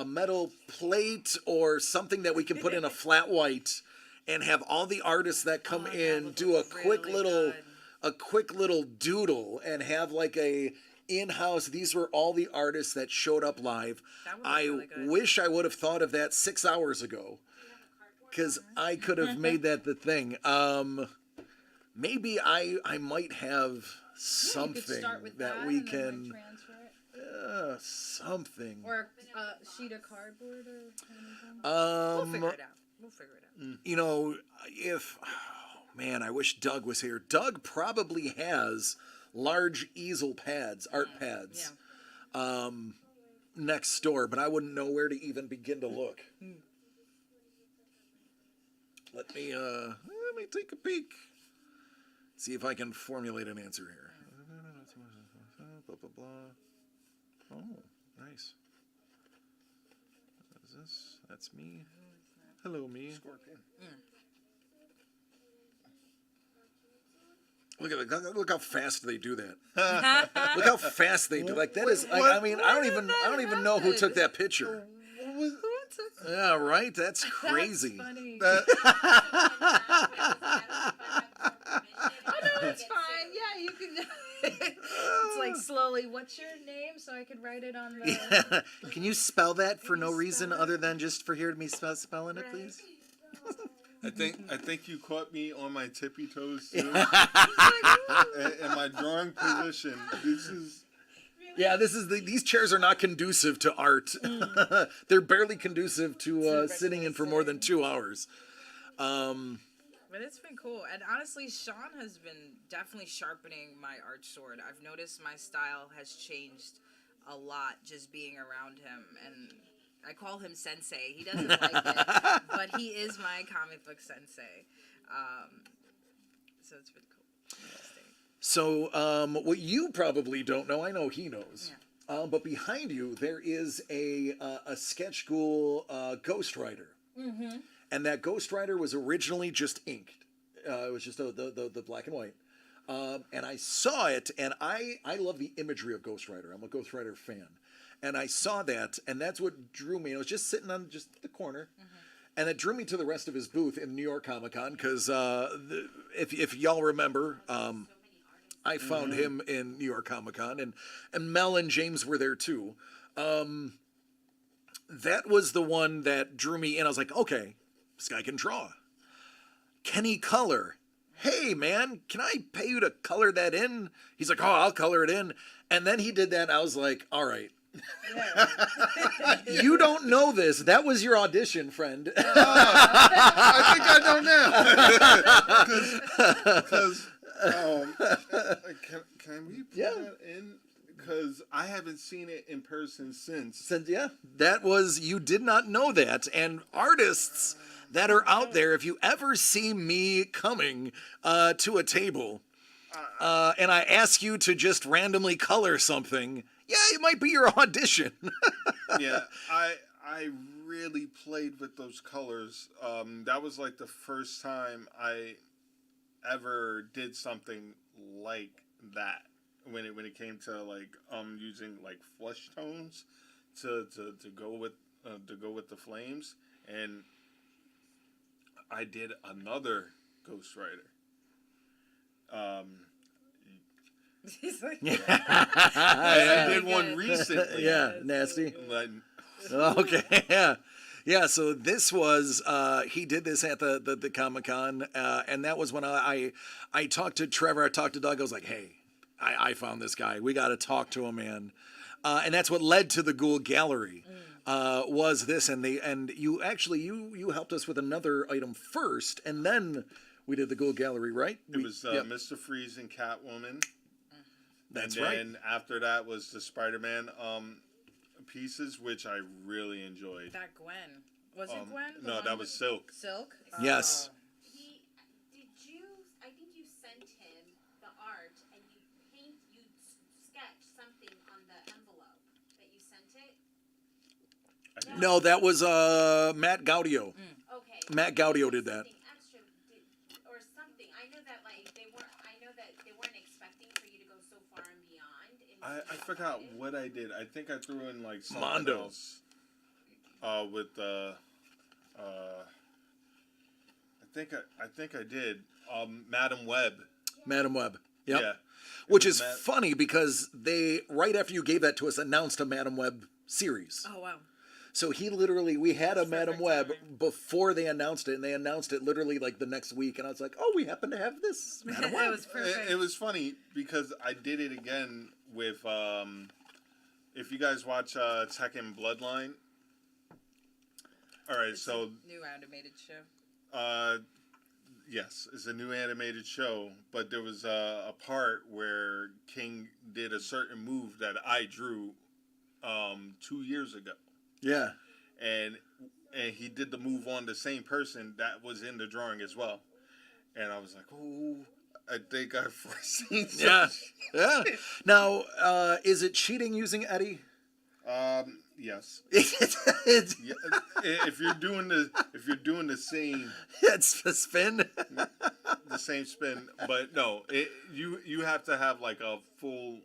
metal plate or something that we can put in a flat white and have all the artists that come in would do look really good. a quick little doodle and have like a in-house. These were all the artists that showed up live. That would look I really good. wish I would have thought of that 6 hours ago because I could have made that the thing. Maybe I might have You something could start with that we and then, can like, transfer it. something. Or a sheet of cardboard or anything. We'll figure it out. You know, if man, I wish Doug was here. Doug probably has large easel pads, art pads, next door, but I wouldn't know where to even begin to look. Let me take a peek. See if I can formulate an answer here. Blah blah blah. Oh, nice. What is this? That's me. Hello, me. Scorpion. Look how fast they do that. Look how fast they do. Like that is. I mean, I don't even know who took that picture. Who took Yeah, right. That's crazy. That's funny. That, Oh, no, it's fine. Yeah, you can. It's like slowly, what's your name? So I could write it on the. Can you spell that for no you reason spell other than just for hearing me spelling it, please? I think you caught me on my tippy toes too. In my drawing position. This is Yeah, these chairs are not conducive to art. They're barely conducive to sitting in for more than 2 hours. But it's been cool. And honestly, Sean has been definitely sharpening my art sword. I've noticed my style has changed a lot just being around him. And I call him sensei. He doesn't like it, but he is my comic book sensei. So it's been cool. So, what you probably don't know, I know he knows. Yeah. But behind you, there is a Sketch Ghoul Ghost Rider. Mm-hmm. And that Ghost Rider was originally just inked. It was just the black and white. And I saw it, and I love the imagery of Ghost Rider. I'm a Ghost Rider fan. And I saw that, and that's what drew me. I was just sitting on just the corner, and it drew me to the rest of his booth in New York Comic Con, because if y'all remember, I found him in New York Comic Con, and Mel and James were there too. That was the one that drew me in. I was like, okay, this guy can draw. Can he color? Hey, man, can I pay you to color that in? He's like, oh, I'll color it in. And then he did that, and I was like, all right. You don't know this. That was your audition, friend. I think I know now. Because can we put that in? Because I haven't seen it in person since. Yeah, that was, you did not know that. And artists that are out there, if you ever see me coming to a table and I ask you to just randomly color something, yeah, it might be your audition. Yeah, I really played with those colors. That was like the first time I ever did something like that. When it came to like using like flesh tones to go with the flames, and I did another Ghost Rider. He's like, I did one recently. Yeah, nasty. Like, Okay, yeah. So this was he did this at the Comic Con, and that was when I talked to Trevor. I talked to Doug. I was like, hey, I found this guy. We got to talk to him, man. And that's what led to the Ghoul Gallery. Was this, and you actually you helped us with another item first, and then we did the Ghoul Gallery, right? it was Mr. Freeze and Catwoman. That's and right. then after that was the Spider-Man pieces, which I really enjoyed. that Gwen. Was it Gwen? The No, one that was Silk. Silk? Yes. I think you sent him the art and you sketched something on the envelope that you sent it? No, that was Matt Gaudio. Okay. Matt Gaudio did that. Something extra or something. I know that they weren't expecting for you to go so far and beyond. I forgot what I did. I think I threw in like something Mondo. else. With I think I did. Madam Web. Madam Web. Yep. Yeah. Which was is funny because they, right after you gave that to us, announced a Madam Web series. Oh, wow. So we had a Madam Perfect Web timing. before they announced it, and they announced it literally like the next week, and I was like, oh, we happen to have this Madam It Web. was perfect. It was funny because I did it again with if you guys watch Tekken Bloodline. All right, It's so a new animated show. yes, it's a new animated show, but there was a part where King did a certain move that I drew 2 years ago, Yeah. and he did the move on the same person that was in the drawing as well, and I was like, oh, I think I've foreseen. Yeah. Yeah. Now, is it cheating using Eddie? Yes. it's, Yeah, if you're doing the same it's a spin. spin, but no, you have to have like a full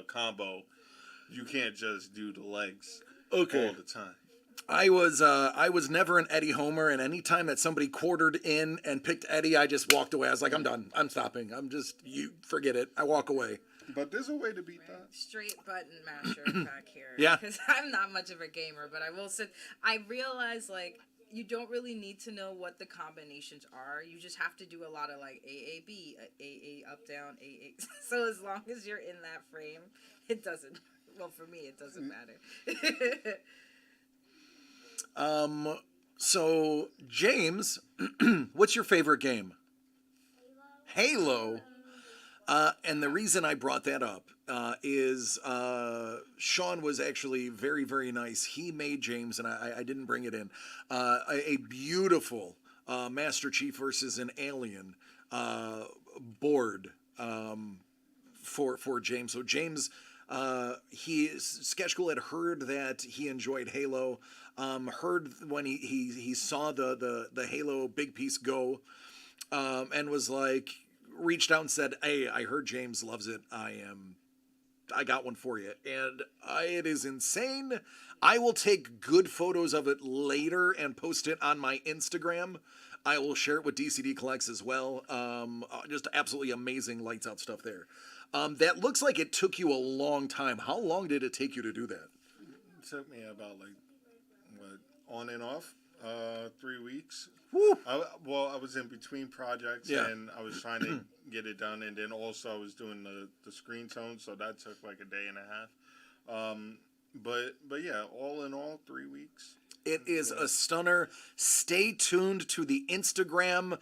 combo. You can't just do the legs Okay. all the time. I was never an Eddie homer, and any time that somebody quartered in and picked Eddie, I just walked away. I was like, I'm done. I'm stopping. You forget it. I walk away. But there's a way to beat that. Straight button masher back here. Yeah. Because I'm not much of a gamer, but I will say, I realize, like, you don't really need to know what the combinations are. You just have to do a lot of, like, AAB, AA, up, down, AA. So as long as you're in that frame, it doesn't, well, for me, it doesn't matter. So, James, what's your favorite game? Halo. And the reason I brought that up is Sean was actually very, very nice. He made James, and I didn't bring it in, a beautiful Master Chief versus an alien board for James. So James, Sketch Cool had heard that he enjoyed Halo, heard when he saw the Halo big piece go. and was like, reached out and said, "Hey, I heard James loves it. I got one for you," and it is insane. I will take good photos of it later and post it on my Instagram. I will share it with DCD Collects as well. Just absolutely amazing lights out stuff there. That looks like it took you a long time. How long did it take you to do that? It took me about like what, on and off, 3 weeks. Woo. I was in between projects, Yeah. and I was trying to get it done, and then also I was doing the screen tone, so that took like a day and a half. But yeah, all in all, 3 weeks. It is a stunner. Stay tuned to the Instagram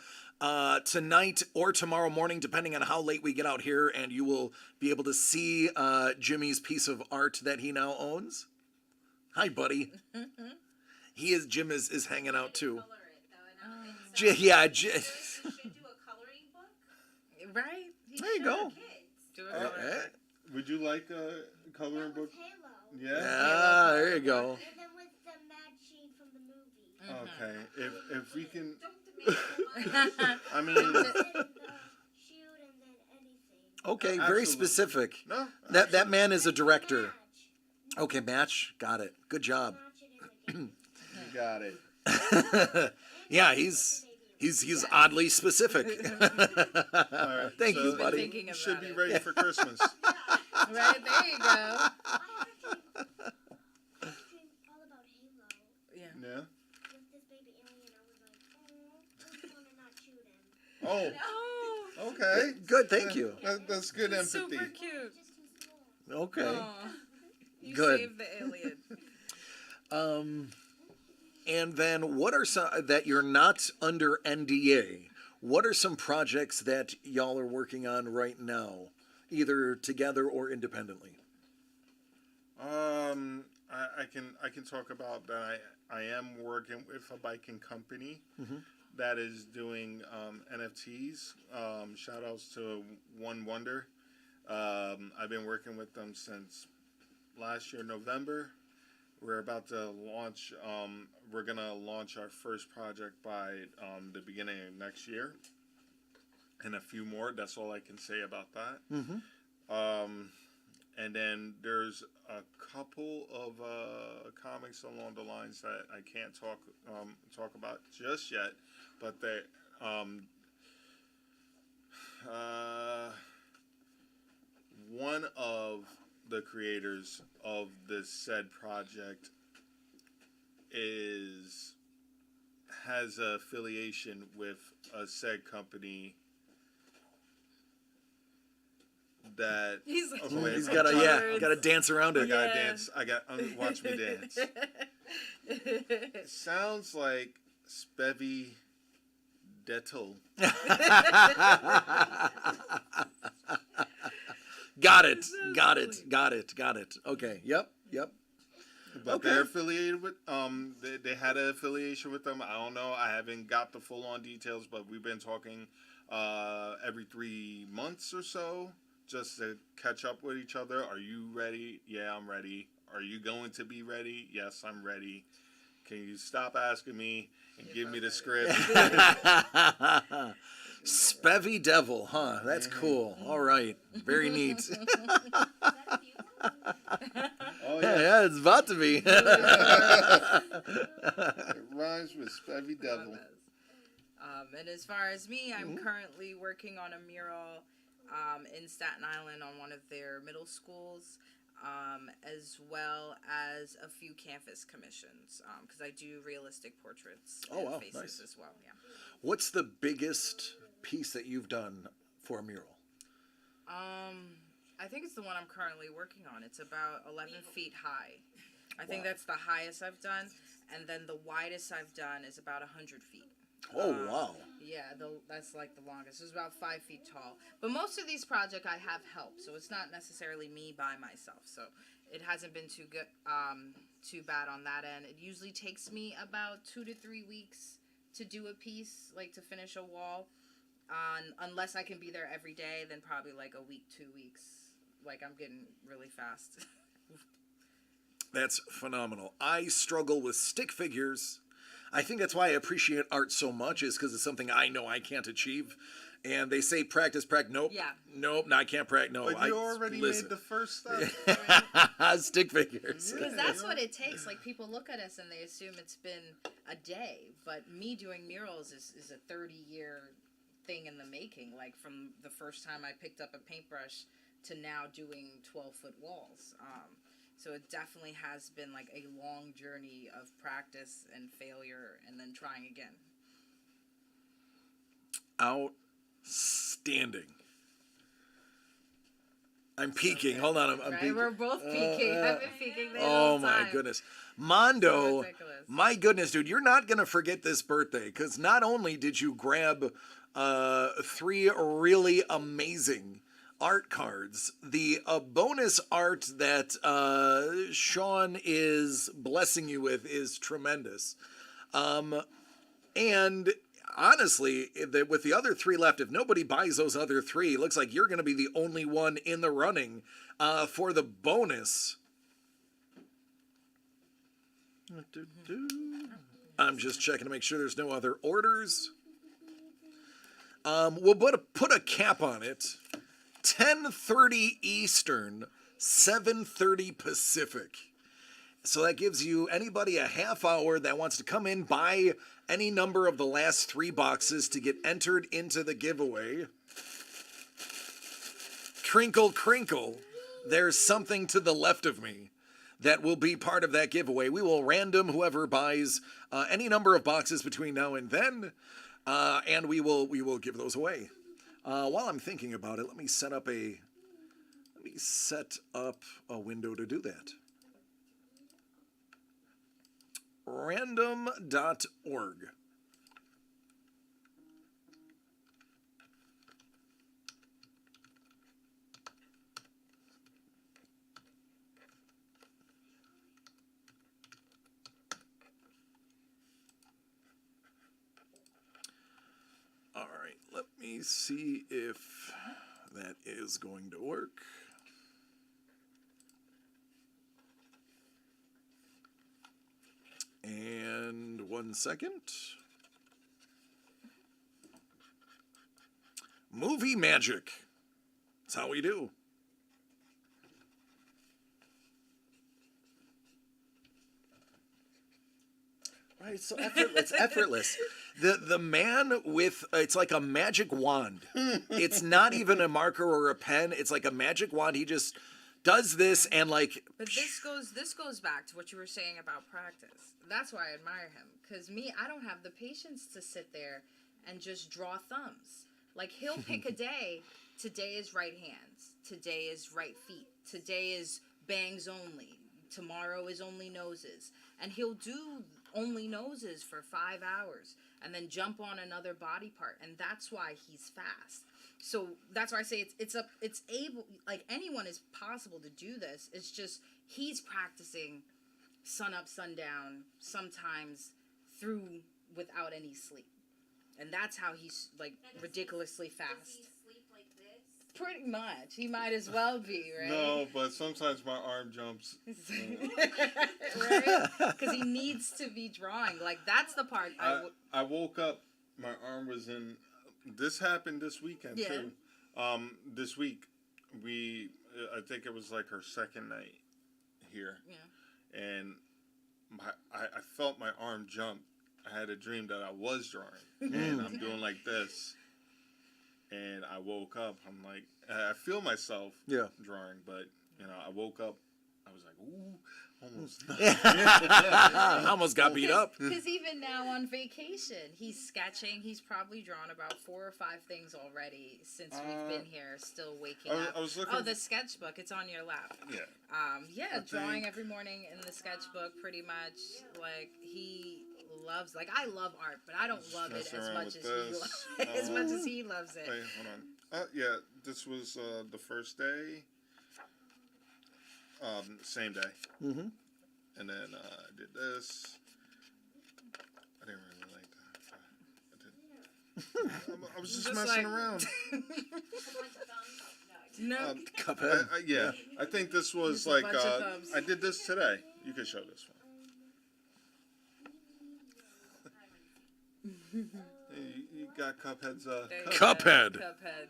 tonight or tomorrow morning, depending on how late we get out here, and you will be able to see Jimmy's piece of art that he now owns. Hi, buddy. Jim is hanging out too. Color it, though, and I don't think so. Yeah, You should do a coloring book Right? He there you should. go. for kids. Do it. Eh, Would you like a coloring That book? was Halo. Yeah. Ah, there you go. And then with the mad sheen from the movie. Okay. If we can, Don't demand too much. I mean, And the shield and then anything. Okay, very Absolutely. specific. no. That man is a director. Match. Okay, match. Got it. Good job. Match it in the game. You got it. Yeah, he's oddly specific. All right. Thank you, so buddy. Thinking You should about be it. ready for Christmas. Right, there you go. I had a dream all about Halo. Yeah. Yeah. With this baby alien, I was like, oh, I just want to not shoot him. Oh. Oh, Okay. Good, thank you. That's good he's empathy. super cute. Just too small. Okay. Aw. You Good. saved the alien. And then what are some that you're not under NDA? What are some projects that y'all are working on right now, either together or independently? I can talk about that. I am working with a biking company that is doing NFTs. Shout outs to One Wonder. I've been working with them since last year, November. We're about to launch. We're gonna launch our first project by the beginning of next year, and a few more. That's all I can say about that. And then there's a couple of comics along the lines that I can't talk about just yet, but they one of the creators of this said project has a affiliation with a said company that He's like, Oh, wait, He's I'm got to trying- got to dance around I it. gotta Yeah. dance. Watch me dance. It sounds like Spevy Dettel. Got it. Okay. Yep. But Okay. they're affiliated with they had an affiliation with them. I don't know. I haven't got the full on details, but we've been talking every 3 months or so just to catch up with each other. Are you ready? Yeah, I'm ready. Are you going to be ready? Yes, I'm ready. Can you stop asking me and give me the script? Spevy Devil, huh? That's cool. All right. Very neat. Is that a few? Oh Yeah, yeah, yeah, it's about to be. it rhymes with Spevy Devil. And as far as me, I'm currently working on a mural in Staten Island on one of their middle schools, as well as a few canvas commissions, because I do realistic portraits Oh, and wow, faces nice. as well. Yeah. What's the biggest piece that you've done for a mural? I think it's the one I'm currently working on. It's about 11 feet high. I think Wow. that's the highest I've done, and then the widest I've done is about 100 feet. Oh, wow. Yeah, that's like the longest. It's about 5 feet tall. But most of these projects I have help, so it's not necessarily me by myself. So it hasn't been too good, too bad on that end. It usually takes me about 2 to 3 weeks to do a piece, like to finish a wall. Unless I can be there every day, then probably like a week, 2 weeks. Like I'm getting really fast. That's phenomenal. I struggle with stick figures. I think that's why I appreciate art so much, is because it's something I know I can't achieve. And they say practice. Nope. Yeah. Nope. No, I can't practice. No. But you already listen. made the first step. Stick figures. Because that's what it takes. Like, people look at us and they assume it's been a day, but me doing murals is a 30-year thing in the making. Like, from the first time I picked up a paintbrush to now doing 12-foot walls. So it definitely has been like a long journey of practice and failure and then trying again. Outstanding. I'm peeking. Hold on. I'm Right? peeking. We're both peeking. I've been peeking the Oh whole my time. goodness. So Mondo, ridiculous. my goodness, dude, you're not going to forget this birthday, because not only did you grab 3 really amazing art cards, the bonus art that Sean is blessing you with is tremendous. And honestly, with the other 3 left, if nobody buys those other 3, it looks like you're going to be the only one in the running for the bonus. I'm just checking to make sure there's no other orders. We'll put a cap on it. 10:30 Eastern, 7:30 Pacific. So that gives you anybody a half hour that wants to come in, buy any number of the last 3 boxes to get entered into the giveaway. Crinkle, crinkle. There's something to the left of me that will be part of that giveaway. We will random whoever buys any number of boxes between now and then, and we will give those away. While I'm thinking about it, let me set up a window to do that. Random.org. All right, let me see if that is going to work. And 1 second. Movie magic. That's how we do. Right, it's so effortless. Effortless. The man with it's like a magic wand. It's not even a marker or a pen. It's like a magic wand. He just does this and like. But this goes back to what you were saying about practice. That's why I admire him. Because me, I don't have the patience to sit there and just draw thumbs. Like, he'll pick a day. Today is right hands. Today is right feet. Today is bangs only. Tomorrow is only noses. And he'll do only noses for 5 hours and then jump on another body part. And that's why he's fast. So that's why I say it's able, like, anyone is possible to do this. It's just he's practicing sun up, sundown, sometimes through without any sleep. And that's how he's, like, ridiculously Does fast. he sleep like this? Pretty much. He might as well be, right? No, but sometimes my arm jumps. Right? Because he needs to be drawing. Like, that's the part I woke up, my arm was in. This happened this weekend Yeah. too. This week, I think it was like her second night here, Yeah. and I felt my arm jump. I had a dream that I was drawing, and I'm doing like this, and I woke up. I'm like, I feel myself Yeah. drawing, but I woke up. I was like, ooh, almost. Almost got beat up. Because even now on vacation, he's sketching. He's probably drawn about 4 or 5 things already since we've been here, still waking up. I was looking. Oh, the sketchbook. It's on your lap. Yeah. Yeah, I drawing think- every morning in the sketchbook, pretty much. Like, he loves. Like, I love art, but I don't love it messing as around much with as he this. as much as he loves it. Wait, hold on. Yeah, this was the first day. Same day. Mm-hmm. And then I did this. I didn't really like that. I was just messing like- around. A bunch of thumbs? No. No. Cuphead. Yeah, I think this was Just a like bunch of thumbs. I did this today. You can show this one. You got Cuphead's There you go. Cuphead. Cuphead.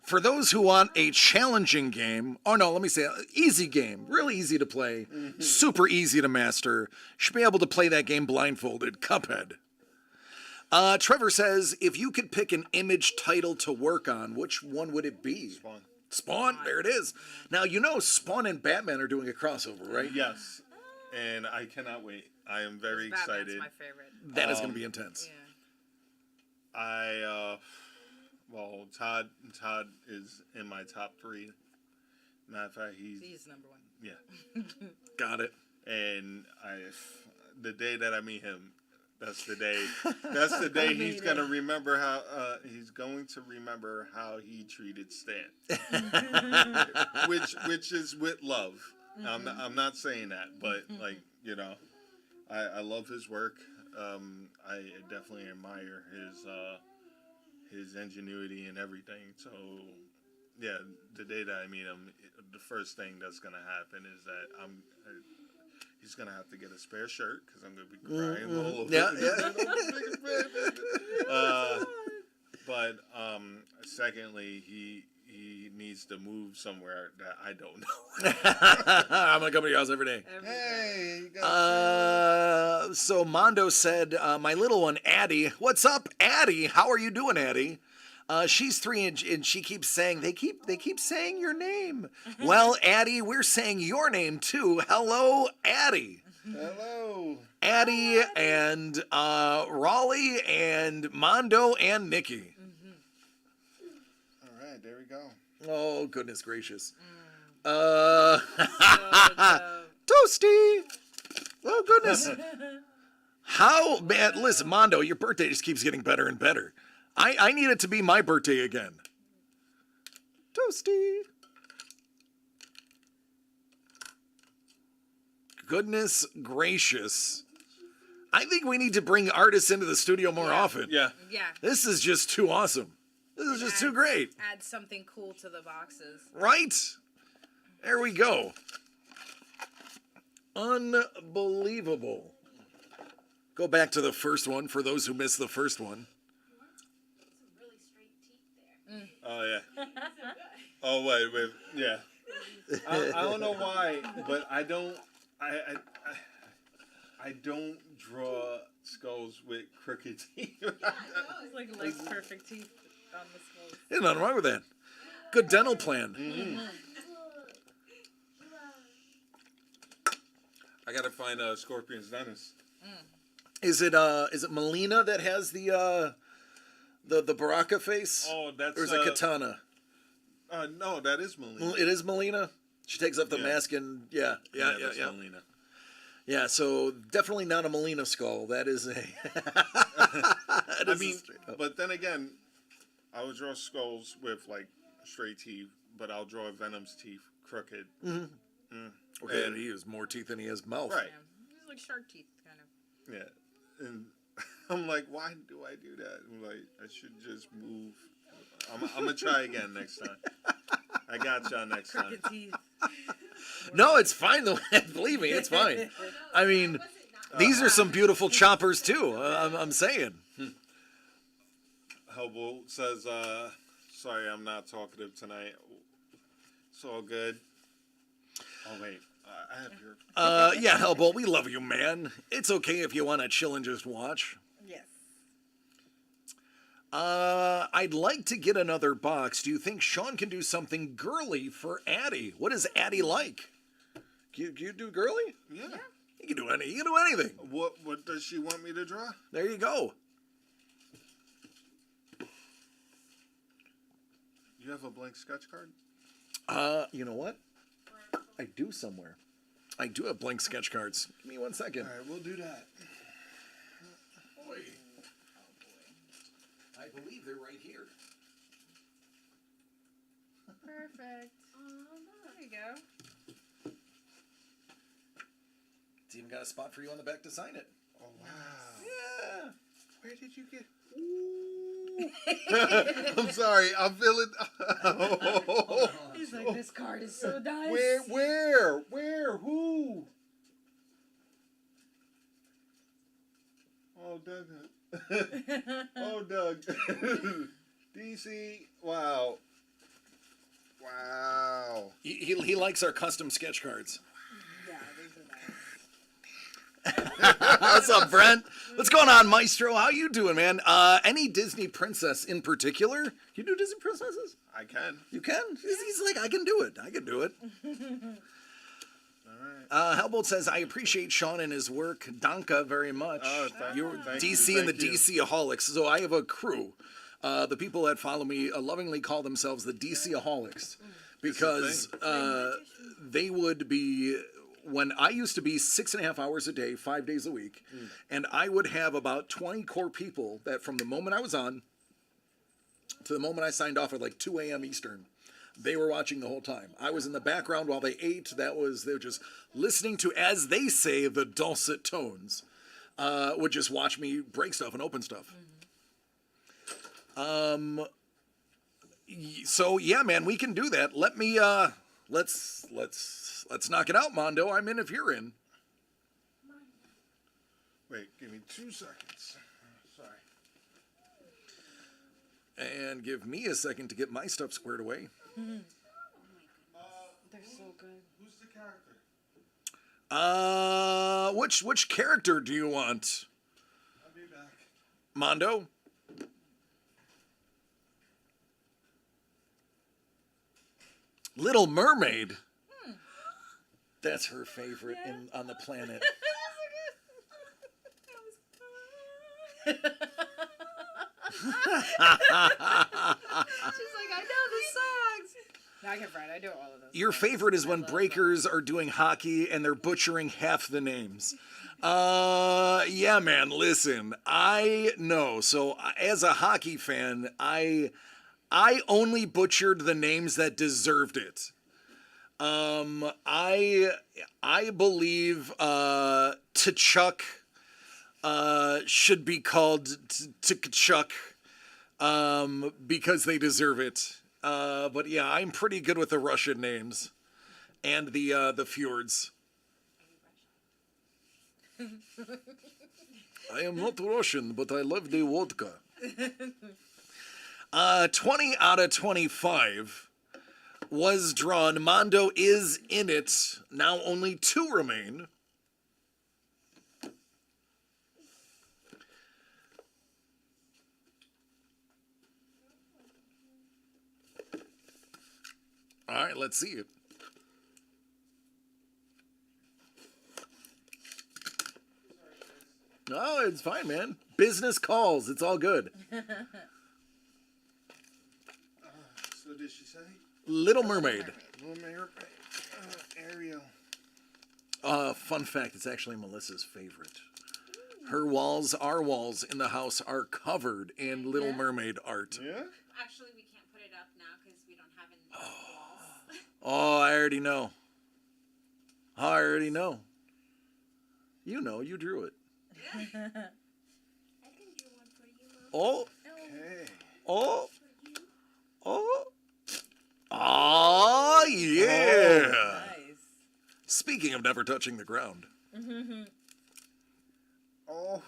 For those who want a challenging game, oh no, let me say easy game, really easy to play, super easy to master. Should be able to play that game blindfolded. Cuphead. Trevor says, if you could pick an image title to work on, which one would it be? Spawn. Spawn, there it is. Now, you know Spawn and Batman are doing a crossover, right? Yes, and I cannot wait. I am very Batman's excited. my favorite. That is going to be intense. Yeah. Well, Todd is in my top 3. Matter of fact, He's number 1. yeah. Got it. And the day that I meet him, that's the day. That's the day he's gonna remember how he treated Stan, which is with love. I'm not saying that, but like I love his work. I definitely admire his ingenuity and everything. So yeah, the day that I meet him, the first thing that's gonna happen is that he's gonna have to get a spare shirt because I'm gonna be crying all over. Yeah. But secondly, he needs to move somewhere that I don't know. I'm going to come to your house every day. Hey, you got So Mondo said, my little one, Addie. What's up, Addie? How are you doing, Addie? She's 3 and she keeps saying, they keep saying your name. Well, Addie, we're saying your name too. Hello, Addie. hello. Addie and Raleigh and Mondo and Nikki. All right, there we go. Oh, goodness gracious. So Toasty. Oh, goodness. How, man, listen, Mondo, your birthday just keeps getting better and better. I need it to be my birthday again. Toasty. Goodness gracious. I think we need to bring artists into the studio more often. Yeah. yeah. This is just too awesome. This is just too great. Add something cool to the boxes. Right? There we go. Unbelievable. Go back to the first one for those who missed the first one. Some really straight teeth there. Oh yeah. Oh wait, yeah. I don't know why, but I don't draw skulls with crooked teeth. It's like perfect teeth on the skull. There's nothing wrong with that. Good dental plan. I gotta find Scorpion's dentist. Is it Melina that has the Baraka face? Oh, that's Or is it Katana? No, that is Melina. It is Melina. She takes off the Yeah. mask and yeah. That's Melina. Yeah, so definitely not a Melina skull. That is a. I mean, but then again, I would draw skulls with like straight teeth, but I'll draw Venom's teeth crooked. Okay, and he has more teeth than he has mouth. Right. Yeah. It's like shark teeth, kind of. Yeah, and I'm like, why do I do that? I'm like, I should just move. I'm gonna try again next time. I got y'all next time. Crooked teeth. No, it's fine though. Believe me, it's fine. I mean, these are some beautiful choppers too. I'm saying. Hellbolt says, sorry, I'm not talkative tonight. It's all good. Oh wait, I have your. Yeah, Hellbolt, we love you, man. It's okay if you want to chill and just watch. Yes. I'd like to get another box. Do you think Sean can do something girly for Addie? What is Addie like? Can you do girly? Yeah. You can do anything. What does she want me to draw? There you go. You have a blank sketch card? You know what? I do somewhere. I do have blank sketch cards. Give me 1 second. All right, we'll do that. Boy. I believe they're right here. Perfect. There you go. It's even got a spot for you on the back to sign it. Oh wow. Yeah. Where did you get? I'm sorry. I'm feeling. He's like, this card is so nice. Where? Who? Oh, Doug. Oh, Doug. DC. Wow. Wow. He likes our custom sketch cards. Yeah, these are nice. What's up, Brent? What's going on, Maestro? How you doing, man? Any Disney princess in particular? You do Disney princesses? I can. You can? He's like, I can do it. I can do it. All right. Hellbolt says, I appreciate Sean and his work. Danka very much. Oh, You're thank DC you, and the thank you. DC-aholics. So I have a crew. The people that follow me lovingly call themselves the DC-aholics because they would be, when I used to be 6.5 hours a day, 5 days a week, and I would have about 20 core people that from the moment I was on to the moment I signed off at like 2 a.m. Eastern, they were watching the whole time. I was in the background while they ate. They were just listening to, as they say, the dulcet tones. Would just watch me break stuff and open stuff. So yeah, man, we can do that. Let me let's knock it out, Mondo. I'm in if you're in. Wait, give me 2 seconds. Sorry. And give me a second to get my stuff squared away. They're so good. Who's the character? Which character do you want, I'll be back. Mondo? Little Mermaid. That's her favorite on the planet. She's like, I know the songs. No, I get right. I do all of those. Your songs. favorite is I when love breakers are doing hockey and they're butchering half the names. Yeah, man, listen, I know. So as a hockey fan, I only butchered the names that deserved it. I believe Tkachuk should be called Tkachuk because they deserve it. But yeah, I'm pretty good with the Russian names and the fjords. I am not Russian, but I love the vodka. 20 out of 25 was drawn. Mondo is in it. Now only 2 remain. All right, let's see it. No, it's fine, man. Business calls. It's all good. So did she say? Little Mermaid. Little Mermaid. Ariel. Fun fact, it's actually Melissa's favorite. Her walls, our walls in the house are covered in Little Mermaid art. Yeah? Actually, we can't put it up now because we don't have any walls. Oh, I already know. I already know. You know, you drew it. I can do one for you, Mom. Oh, Okay. oh, oh. Oh, yeah. Nice. Speaking of never touching the ground. Oh.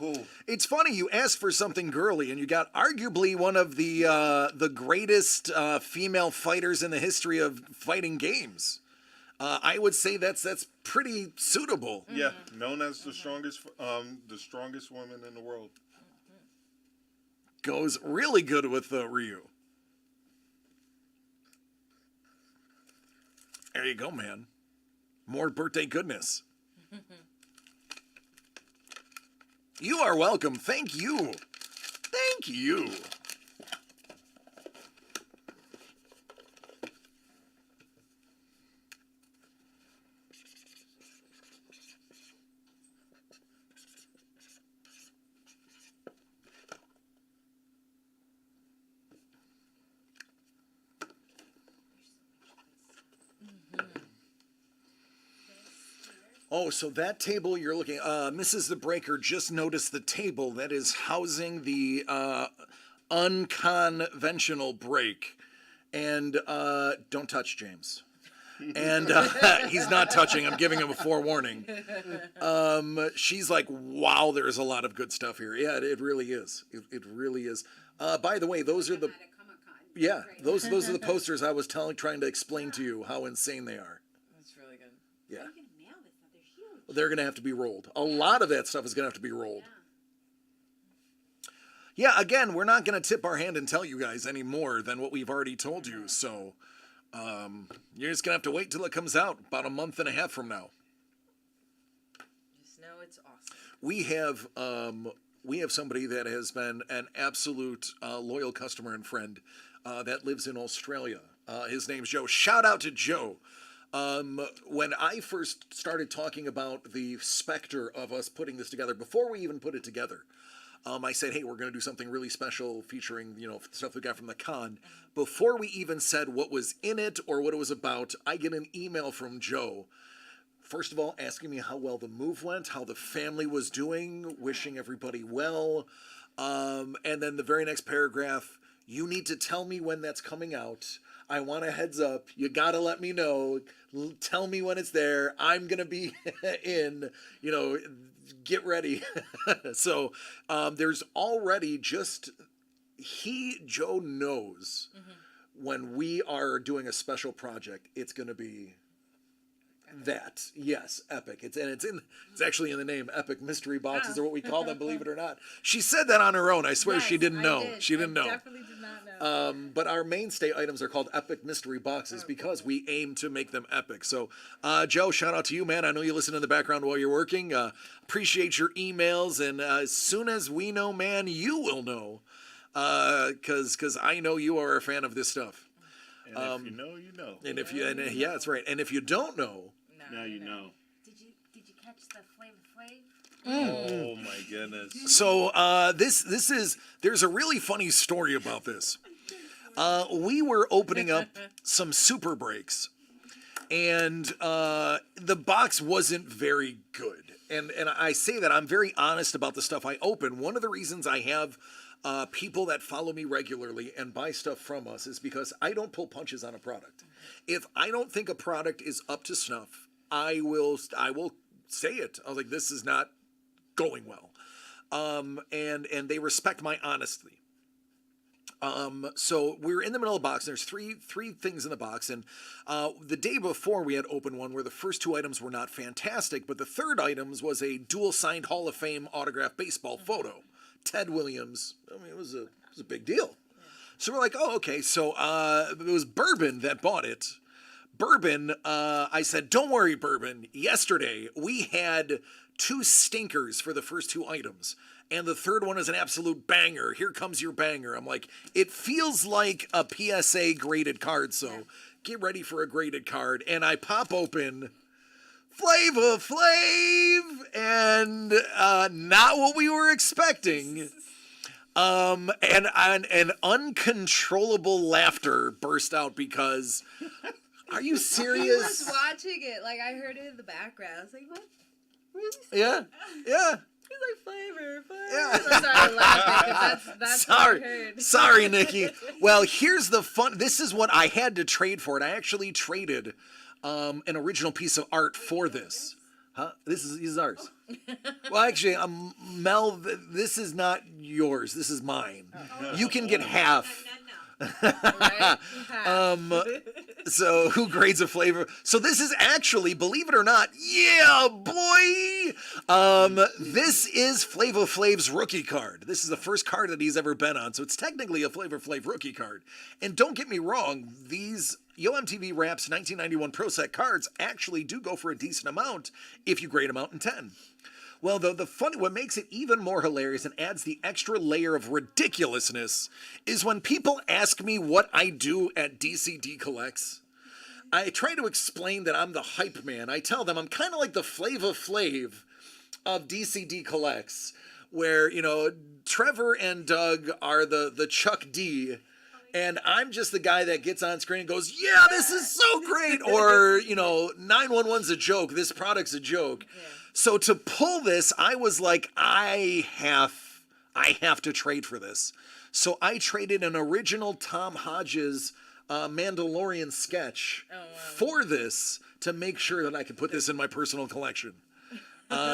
It's funny, you asked for something girly, and you got arguably one of the greatest female fighters in the history of fighting games. I would say that's pretty suitable. Yeah, known as the strongest woman in the world. Goes really good with Ryu. There you go, man. More birthday goodness. You are welcome. Thank you. Thank you. Oh, so that table you're looking, Mrs. the Breaker just noticed the table that is housing the unconventional break. And don't touch James. And he's not touching. I'm giving him a forewarning. She's like, wow, there's a lot of good stuff here. Yeah, it really is. It really is. By the way, those are the... At a Comic-Con. Yeah, Great. those are the posters I was trying to explain to you how insane they are. That's really good. Yeah, How are you gonna mail this stuff? They're huge. they're gonna have to be rolled. A lot of that stuff is gonna have to be rolled. Yeah. Yeah, again, we're not gonna tip our hand and tell you guys any more than what we've already told you. So, you're just gonna have to wait till it comes out about a month and a half from now. Just know it's awesome. We have somebody that has been an absolute loyal customer and friend that lives in Australia. His name's Joe. Shout out to Joe. When I first started talking about the specter of us putting this together, before we even put it together, I said, hey, we're going to do something really special featuring, stuff we got from the con. Before we even said what was in it or what it was about, I get an email from Joe. First of all, asking me how well the move went, how the family was doing, wishing everybody well. And then the very next paragraph, you need to tell me when that's coming out. I want a heads up. You got to let me know. Tell me when it's there. I'm going to be in, get ready. So there's already Joe knows when we are doing a special project, it's going to be that. Yes, epic. It's actually in the name. Epic mystery boxes are what we call them, believe it or not. She said that on her own. I swear she didn't know. She didn't know. Definitely did not know. But our mainstay items are called epic mystery boxes because we aim to make them epic. So, Joe, shout out to you, man. I know you listen in the background while you're working. Appreciate your emails. And as soon as we know, man, you will know. Because I know you are a fan of this stuff. And if you know, you know. And if you, yeah, that's right. And if you don't know, Now you know. Did you catch the Flavor Flav? Oh my goodness. so there's a really funny story about this. We were opening up some super breaks, and the box wasn't very good. And I say that I'm very honest about the stuff I open. One of the reasons I have people that follow me regularly and buy stuff from us is because I don't pull punches on a product. If I don't think a product is up to snuff, I will say it. I was like, this is not going well. And they respect my honesty. So we're in the middle of the box. There's three things in the box. And the day before we had opened one where the first two items were not fantastic, but the third items was a dual signed Hall of Fame autographed baseball photo. Ted Williams. I mean, it was a big deal. So we're like, oh, okay. So it was Bourbon that bought it. Bourbon, I said, don't worry, Bourbon. Yesterday, we had 2 stinkers for the first 2 items. And the third one is an absolute banger. Here comes your banger. I'm like, it feels like a PSA graded card, so get ready for a graded card. And I pop open Flavor Flav, and not what we were expecting. And an uncontrollable laughter burst out because, are you I was serious? watching it, like I heard it in the background. I was like, what? Yeah, yeah. He's like Flavor. Yeah. I started laughing 'cause that's Sorry, what I heard. sorry, Nikki. Well, here's the fun. This is what I had to trade for it. I actually traded an original piece of art for this. Huh? This is ours. Well, actually, Mel. This is not yours. This is mine. You can get half. No. Right? So who grades a flavor? So this is actually, believe it or not, yeah, boy. This is Flavor Flav's rookie card. This is the first card that he's ever been on, so it's technically a Flavor Flav rookie card. And don't get me wrong, these Yo MTV Raps 1991 Pro Set cards actually do go for a decent amount if you grade them out in 10. Well, what makes it even more hilarious and adds the extra layer of ridiculousness is when people ask me what I do at DCD Collects. I try to explain that I'm the hype man. I tell them I'm kind of like the Flavor Flav of DCD Collects, where, Trevor and Doug are the Chuck D, and I'm just the guy that gets on screen and goes, yeah, this is so great, or, 911's a joke, this product's a joke. Yeah. So to pull this, I was like, I have to trade for this. So I traded an original Tom Hodges Mandalorian sketch for this to make sure that I could put this in my personal collection.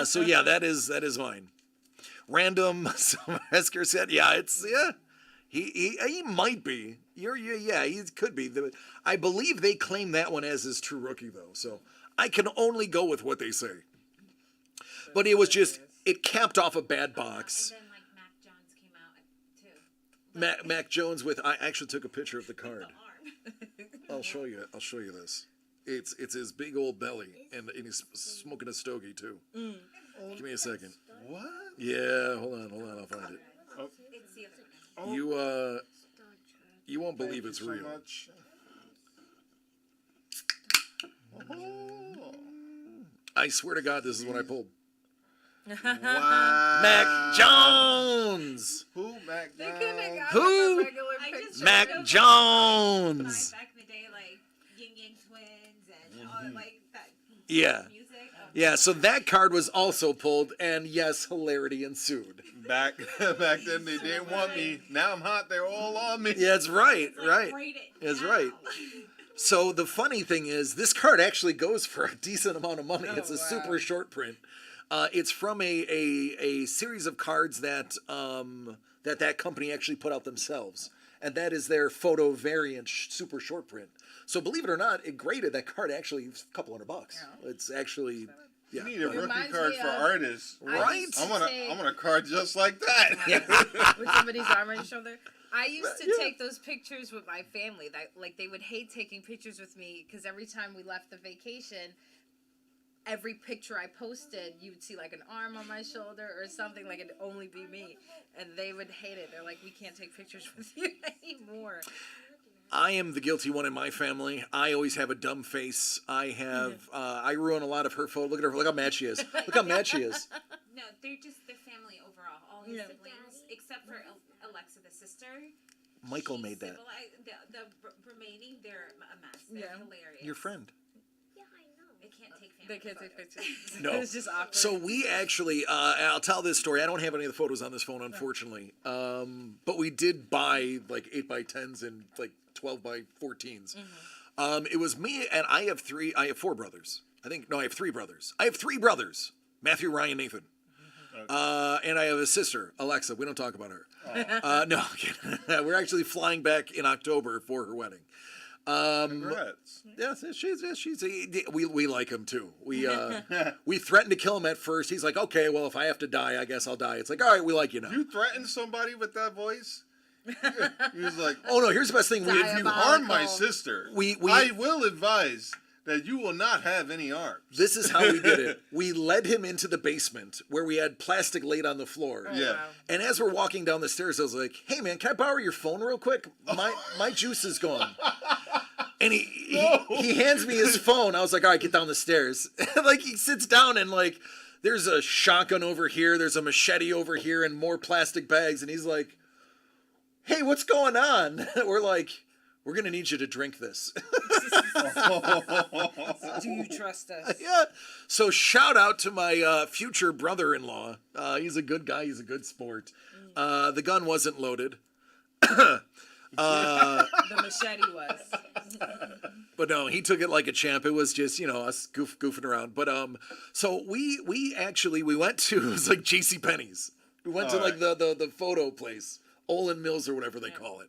So yeah, that is mine. Random Esker said, he might be. He could be. I believe they claim that one as his true rookie though, so I can only go with what they say. But it was just, it capped off a bad box. And then like Mac Jones came out too. Mac Jones with, I actually took a picture of the card. The arm. I'll show you this. It's his big old belly, and he's smoking a stogie too. Give me a second. What? Yeah, hold on, I'll find it. It's the other one. You won't believe it's Thank you real. so much. Oh. I swear to God, this is what I pulled. Wow. Mac Jones. Who? Mac They couldn't have Jones? got Who? a regular I just picture. Mac showed Jones. Back in the day, like Yin Yang Twins and all like that. Yeah. Music. Yeah, so that card was also pulled, and yes, hilarity ensued. Back then they didn't want me. Now I'm hot. They're all on me. Yeah, that's right, It's like, right. rate it That's now. right. So the funny thing is, this card actually goes for a decent amount of money. Oh, It's a wow. super short print. It's from a series of cards that that company actually put out themselves, and that is their photo variant super short print. So believe it or not, it graded that card actually a couple $100. It's actually You need a rookie Reminds card me for of- artists. Right? used to I want take- a card just like that. with somebody's arm on your shoulder. I used to take those pictures with my family. That like they would hate taking pictures with me because every time we left the vacation, every picture I posted, you would see like an arm on my shoulder or something, like it'd only be me, and they would hate it. They're like, we can't take pictures with you anymore. I am the guilty one in my family. I always have a dumb face. I have I ruin a lot of her photos. Look at her. Look how mad she is. Look how mad she is. No, they're just their family overall. All his Yeah. siblings, except for Alexa, the sister. Michael She's made that. the remaining, they're a mess. They're Yeah. hilarious. Your friend. Yeah, I know. They can't take family They can't take photos. pictures. No. It's just awkward. So we actually, I'll tell this story. I don't have any of the photos on this phone, unfortunately. But we did buy like 8x10s and like 12x14s. It was me, and I have 4 brothers. I have 3 brothers. I have 3 brothers: Matthew, Ryan, Nathan. And I have a sister, Alexa. We don't talk about her. No, we're actually flying back in October for her wedding. Congrats. Yes, we like him too. We threatened to kill him at first. He's like, okay, well, if I have to die, I guess I'll die. It's like, all right, we like you now. You threatened somebody with that voice? He was like, Oh no, here's the best thing. if you Diabolical. harm my sister, We- I will advise that you will not have any arms. This is how we did it. We led him into the basement where we had plastic laid on the floor. Yeah. Wow. And as we're walking down the stairs, I was like, "Hey man, can I borrow your phone real quick? My juice is gone." And he hands me his phone. I was like, "All right, get down the stairs." Like he sits down and like there's a shotgun over here, there's a machete over here, and more plastic bags. And he's like, "Hey, what's going on?" We're like, "We're gonna need you to drink this." Do you trust us? Yeah. So shout out to my future brother-in-law. He's a good guy. He's a good sport. The gun wasn't loaded, The machete was. but no, he took it like a champ. It was just us goofing around. But so we went to it was like J.C. Penney's. We went to like the photo place, Olin Mills or whatever they call it.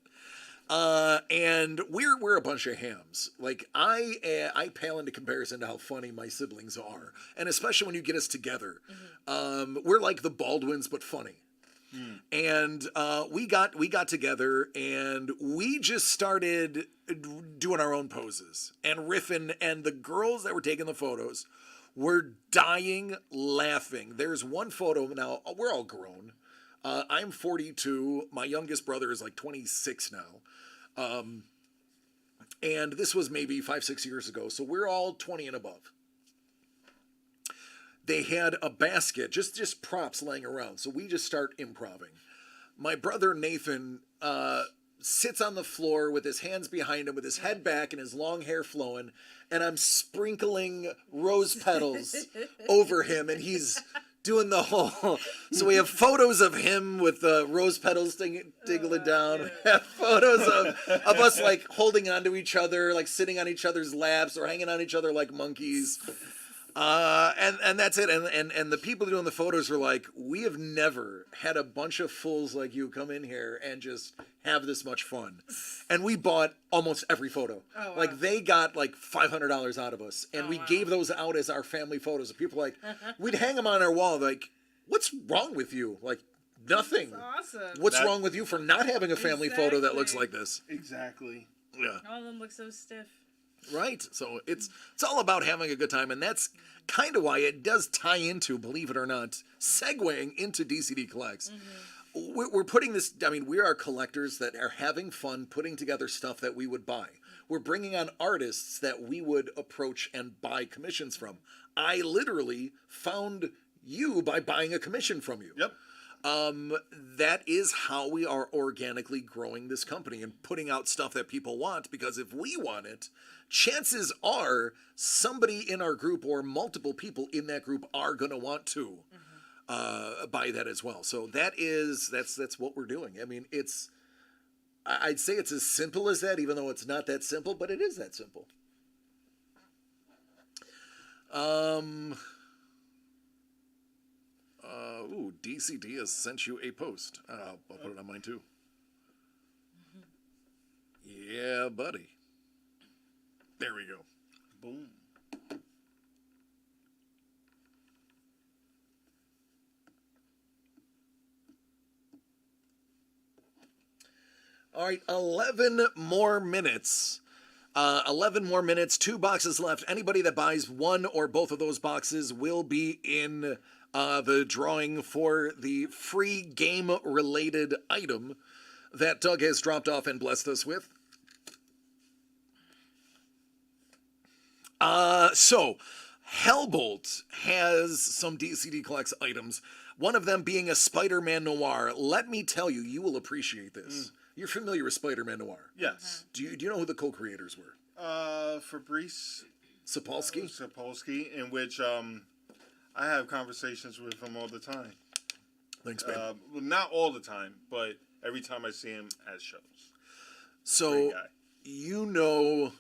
And we're a bunch of hams. Like I pale into comparison to how funny my siblings are, and especially when you get us together, we're like the Baldwins but funny. And we got together and we just started doing our own poses and riffing, and the girls that were taking the photos were dying laughing. There's one photo now. We're all grown. I'm 42. My youngest brother is like 26 now. And this was maybe 5-6 years ago. So we're all 20 and above. They had a basket, just props laying around. So we just start improvising. My brother Nathan sits on the floor with his hands behind him, with his head back and his long hair flowing. And I'm sprinkling rose petals over him. And he's doing the whole. So we have photos of him with the rose petals dingling down. We have photos of us like holding onto each other, like sitting on each other's laps or hanging on each other like monkeys. And that's it. And the people doing the photos were like, we have never had a bunch of fools like you come in here and just have this much fun. And we bought almost every photo. Oh, wow. Like they got like $500 out of us, and we gave those out as our family photos. And people like, we'd hang them on our wall. Like, what's wrong with you? Like, nothing. That's awesome. What's That- wrong with you for not having a family photo that looks Exactly. like this? Exactly. Yeah. All of them look so stiff. Right. So it's all about having a good time, and that's kind of why it does tie into, believe it or not, segueing into DCD Collects. We're putting this. I mean, we are collectors that are having fun putting together stuff that we would buy. We're bringing on artists that we would approach and buy commissions from. I literally found you by buying a commission from you. Yep. That is how we are organically growing this company and putting out stuff that people want, because if we want it, chances are somebody in our group or multiple people in that group are going to want to buy that as well. So that's what we're doing. I mean, I'd say it's as simple as that, even though it's not that simple, but it is that simple. DCD has sent you a post. I'll put it on mine too. Yeah, buddy. There we go. Boom. All right, 11 more minutes. 11 more minutes, 2 boxes left. Anybody that buys one or both of those boxes will be in the drawing for the free game-related item that Doug has dropped off and blessed us with. So, Hellbolt has some DCD Collects items, one of them being a Spider-Man Noir. Let me tell you, you will appreciate this. You're familiar with Spider-Man Noir. Yes. Do you know who the co-creators were? Fabrice Sapolsky? Sapolsky, in which I have conversations with him all the time. Thanks, man. Well, not all the time, but every time I see him at shows. So, Great guy. you know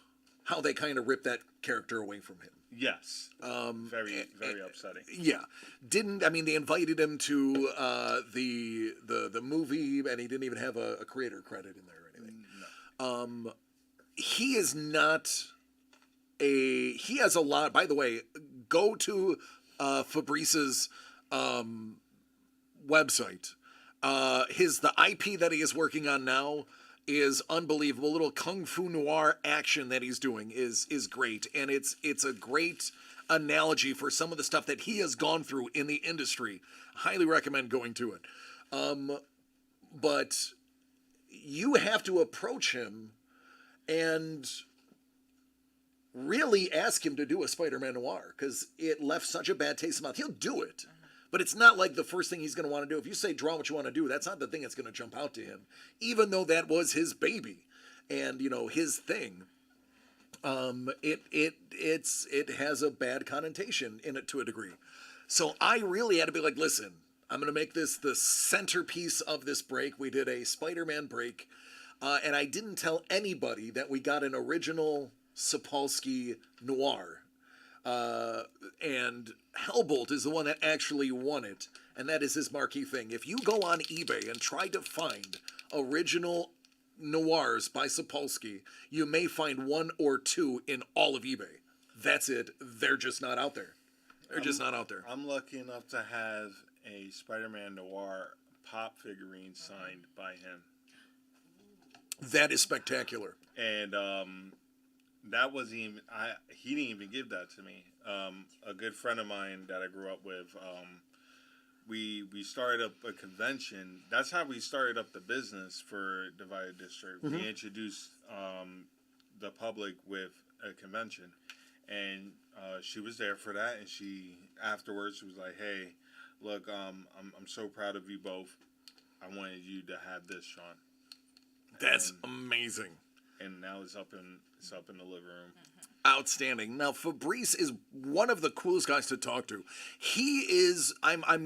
how they kind of ripped that character away from him. Yes. Very, very upsetting. Yeah, they invited him to the movie, and he didn't even have a creator credit in there or anything. No. He is not he has a lot. By the way, go to Fabrice's website. The IP that he is working on now is unbelievable. Little kung fu noir action that he's doing is great, and it's a great analogy for some of the stuff that he has gone through in the industry. Highly recommend going to it. But you have to approach him and really ask him to do a Spider-Man Noir, because it left such a bad taste in his mouth. He'll do it, but it's not like the first thing he's going to want to do. If you say draw what you want to do, that's not the thing that's going to jump out to him, even though that was his baby and his thing. It has a bad connotation in it to a degree. So I really had to be like, listen, I'm going to make this the centerpiece of this break. We did a Spider-Man break, and I didn't tell anybody that we got an original Sapolsky Noir. And Hellbolt is the one that actually won it, and that is his marquee thing. If you go on eBay and try to find original Noirs by Sapolsky, you may find 1 or 2 in all of eBay. That's it. They're just not out there. They're just not out there. I'm lucky enough to have a Spider-Man Noir pop figurine signed by him. That is spectacular. And that wasn't even he didn't even give that to me. A good friend of mine that I grew up with, we started up a convention. That's how we started up the business for Divided District. We introduced the public with a convention, and she was there for that. And she afterwards was like, "Hey, look, I'm so proud of you both. I wanted you to have this, Sean." That's amazing. And now it's up in the living room. Outstanding. Now Fabrice is one of the coolest guys to talk to. He is.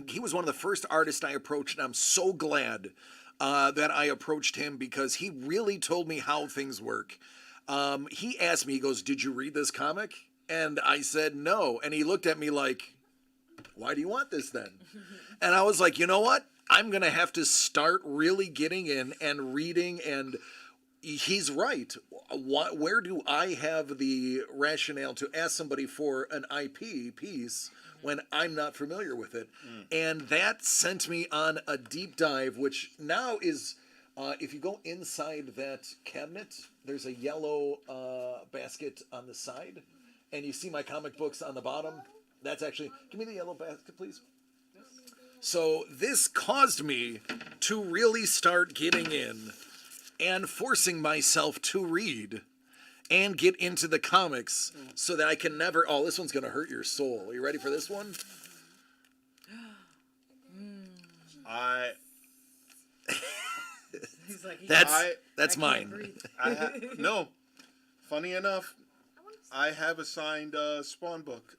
He was one of the first artists I approached, and I'm so glad that I approached him because he really told me how things work. He asked me. He goes, "Did you read this comic?" And I said no. And he looked at me like, "Why do you want this then?" And I was like, "You know what? I'm gonna have to start really getting in and reading." And he's right. Where do I have the rationale to ask somebody for an IP piece when I'm not familiar with it? And that sent me on a deep dive, which now is, if you go inside that cabinet, there's a yellow basket on the side, and you see my comic books on the bottom. That's actually, give me the yellow basket, please. So this caused me to really start getting in and forcing myself to read and get into the comics so that I can never. Oh, this one's gonna hurt your soul. Are you ready for this one? I He's like, That's I can't mine. breathe. no. Funny enough, I have a signed Spawn book.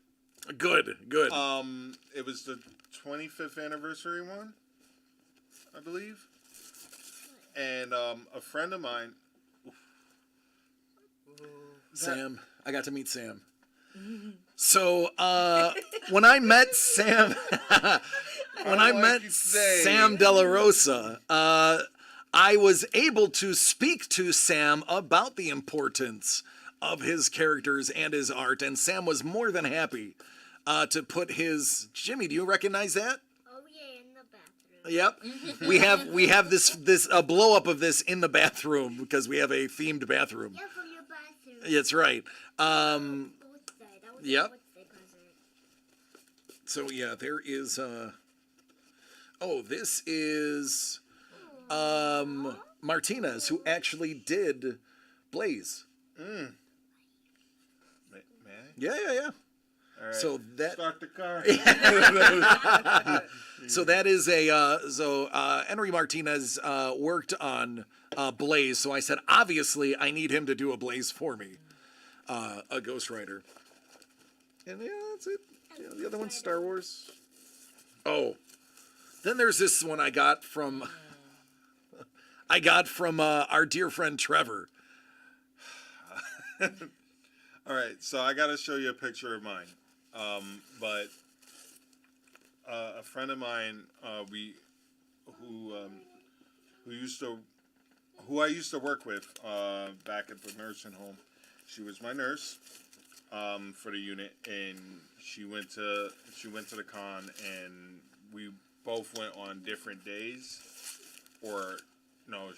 Good. It was the 25th anniversary one, I believe. And a friend of mine, Sam. I got to meet Sam. So when I met Sam, when I met Sam De La Rosa, I was able to speak to Sam about the importance of his characters and his art, and Sam was more than happy to put his. Jimmy, do you recognize that? Oh yeah, in the bathroom. Yep. We have this blow up of this in the bathroom because we have a themed bathroom. Yeah, for your bathroom. That's right. What's that? That was Yep. a birthday present. So yeah, there is. Oh, this is Martinez, who actually did Blaze. man. Yeah. All right. So that. Start the car. So that is a Henry Martinez worked on Blaze. So I said, obviously, I need him to do a Blaze for me, a Ghost Rider. And yeah, that's it. Yeah, the other one's Star Wars. Oh, then there's this one I got from our dear friend Trevor. All right, so I got to show you a picture of mine. But a friend of mine, who I used to work with back at the nursing home. She was my nurse for the unit, and she went to the con, and we both went on different days, or no,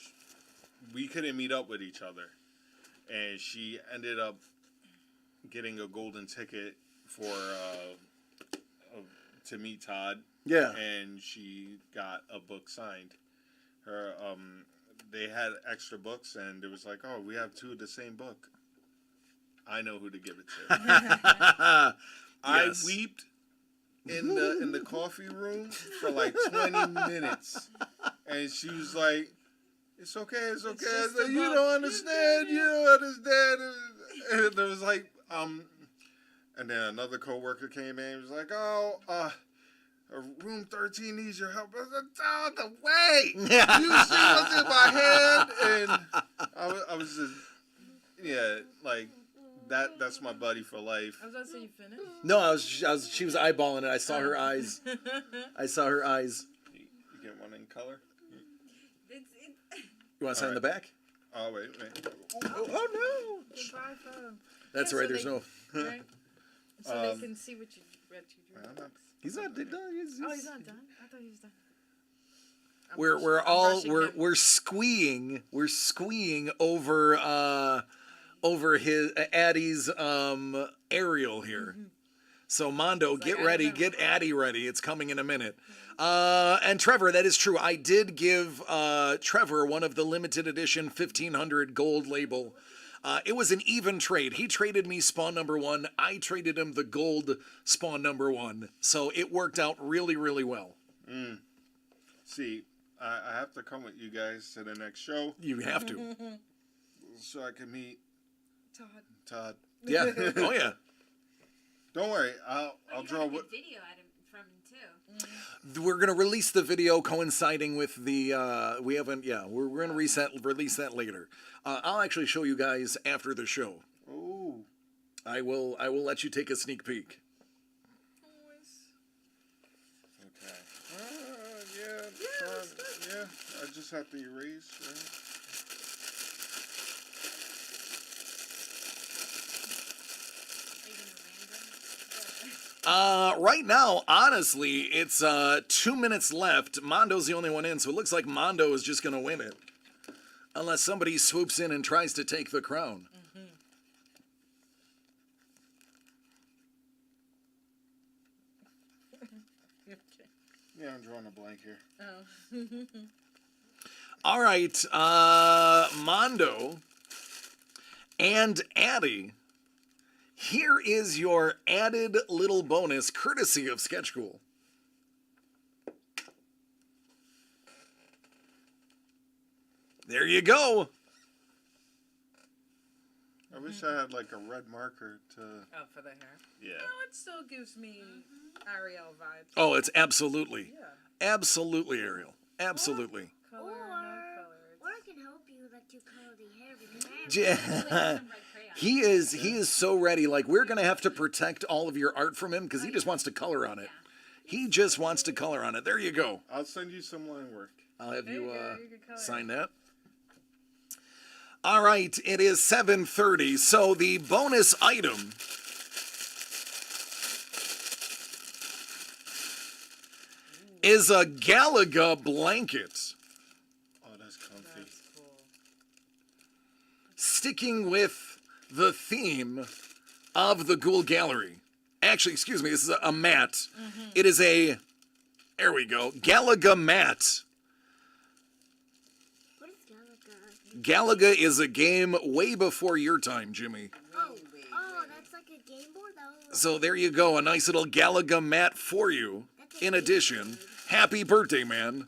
we couldn't meet up with each other, and she ended up getting a golden ticket for to meet Todd. Yeah. And she got a book signed. Her they had extra books, and it was like, oh, we have two of the same book. I know who to give it to. I Yes. weeped in the coffee room for like 20 minutes, and she was like, "It's okay, it's okay." I just said, a "You book. don't understand. You don't understand." And it was like, and then another coworker came in and was like, "Oh, room 13 needs your help." I was like, "Out the way!" You see what's in my hand, and I was just, yeah, like that. That's my buddy for life. I was about to say, you finished? No, she was eyeballing it. I saw her eyes. You get one in color. You want to sign in the back? Oh wait. Oh no. Goodbye, photo. That's Yeah, right. so There's they- no. Right? So they can see what you read to you. I'm not- He's not done. Oh, he's not done? I thought he was done. I'm We're rushing him. we're squeeing over his Addie's aerial here. So Mondo, get I ready, don't know. get Addie ready. It's coming in a minute. And Trevor, that is true. I did give Trevor one of the limited edition 1500 gold label. It was an even trade. He traded me Spawn number 1. I traded him the gold Spawn number 1. So it worked out really, really well. See, I have to come with you guys to the next show You have to. so I can meet Todd. Yeah. Oh yeah. Don't worry. I'll You draw got a what. good video at him from him too. We're gonna release the video coinciding with the. We haven't. Yeah, we're gonna release that later. I'll actually show you guys after the show. Ooh. I will let you take a sneak peek. Okay. Yeah. Todd, yeah. I just have to erase. Right? Right now, honestly, it's 2 minutes left. Mondo's the only one in, so it looks like Mondo is just gonna win it, unless somebody swoops in and tries to take the crown. Yeah, I'm drawing a blank here. All right, Mondo and Addie. Here is your added little bonus courtesy of Sketchcool. There you go. I wish I had like a red marker to. Oh, for the hair. Yeah. No, it still gives me Ariel vibes. Oh, it's absolutely, Yeah. absolutely Ariel. Absolutely. Color, Or, no color. or I can help you let you color the hair because I have Ja- he is so ready. Like, we're gonna have to protect all of your art from him because he just wants to color on it. He just wants to color on it. There you go. I'll send you some line work. I'll have There you you go, you can color. sign that. All right, it is 7:30. So the bonus item is a Galaga blanket. Oh, that's comfy. That's cool. Sticking with the theme of the Ghoul Gallery. Actually, excuse me, this is a mat. It is a, there we go, Galaga mat. What is Galaga? Galaga is a game way before your time, Jimmy. Oh, that's like a game board? That was So there you go, a nice little Galaga mat for you. In addition, happy birthday, man.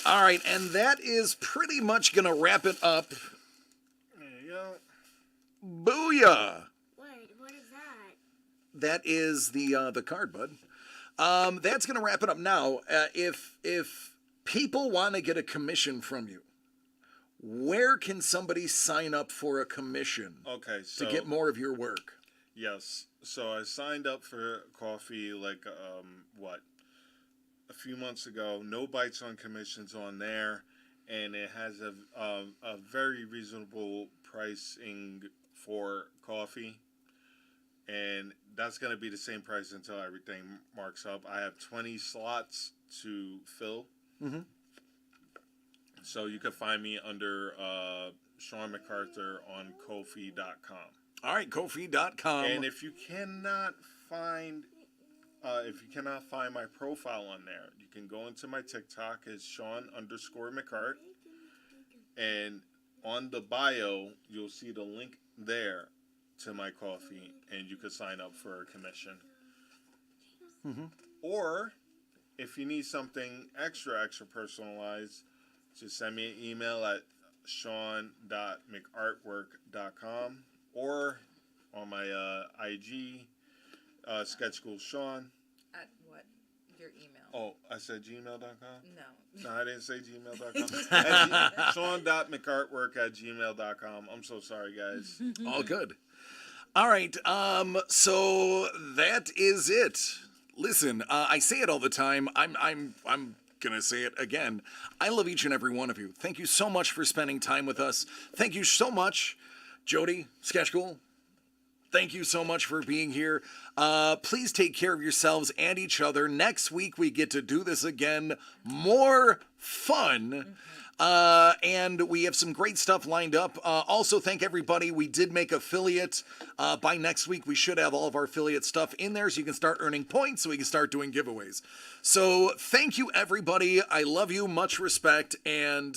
All right, and that is pretty much going to wrap it up. There you go. Booyah! what is that? That is the card, bud. That's going to wrap it up now. If people want to get a commission from you, where can somebody sign up for a commission Okay, so to get more of your work? yes, so I signed up for coffee like a few months ago. No bites on commissions on there, and it has a very reasonable pricing for coffee, and that's going to be the same price until everything marks up. I have 20 slots to fill. So you can find me under Sean MacArthur on Ko-fi.com. All right, Ko-fi.com. And if you cannot find my profile on there, you can go into my TikTok as Sean_McCart, and on the bio you'll see the link there to my coffee, and you can sign up for a commission. Or if you need something extra personalized, just send me an email at sean.mcartwork.com or on my IG, Sketchcool Sean. At what? Your email. Oh, I said gmail.com? No. No, I didn't say gmail.com. Sean.mcartwork@gmail.com. I'm so sorry, guys. All good. All right, so that is it. Listen, I say it all the time. I'm gonna say it again. I love each and every one of you. Thank you so much for spending time with us. Thank you so much, Jody, Sketchcool. Thank you so much for being here. Please take care of yourselves and each other. Next week we get to do this again. More fun. And we have some great stuff lined up. Also, thank everybody. We did make affiliate. By next week, we should have all of our affiliate stuff in there so you can start earning points so we can start doing giveaways. So thank you, everybody. I love you. Much respect. And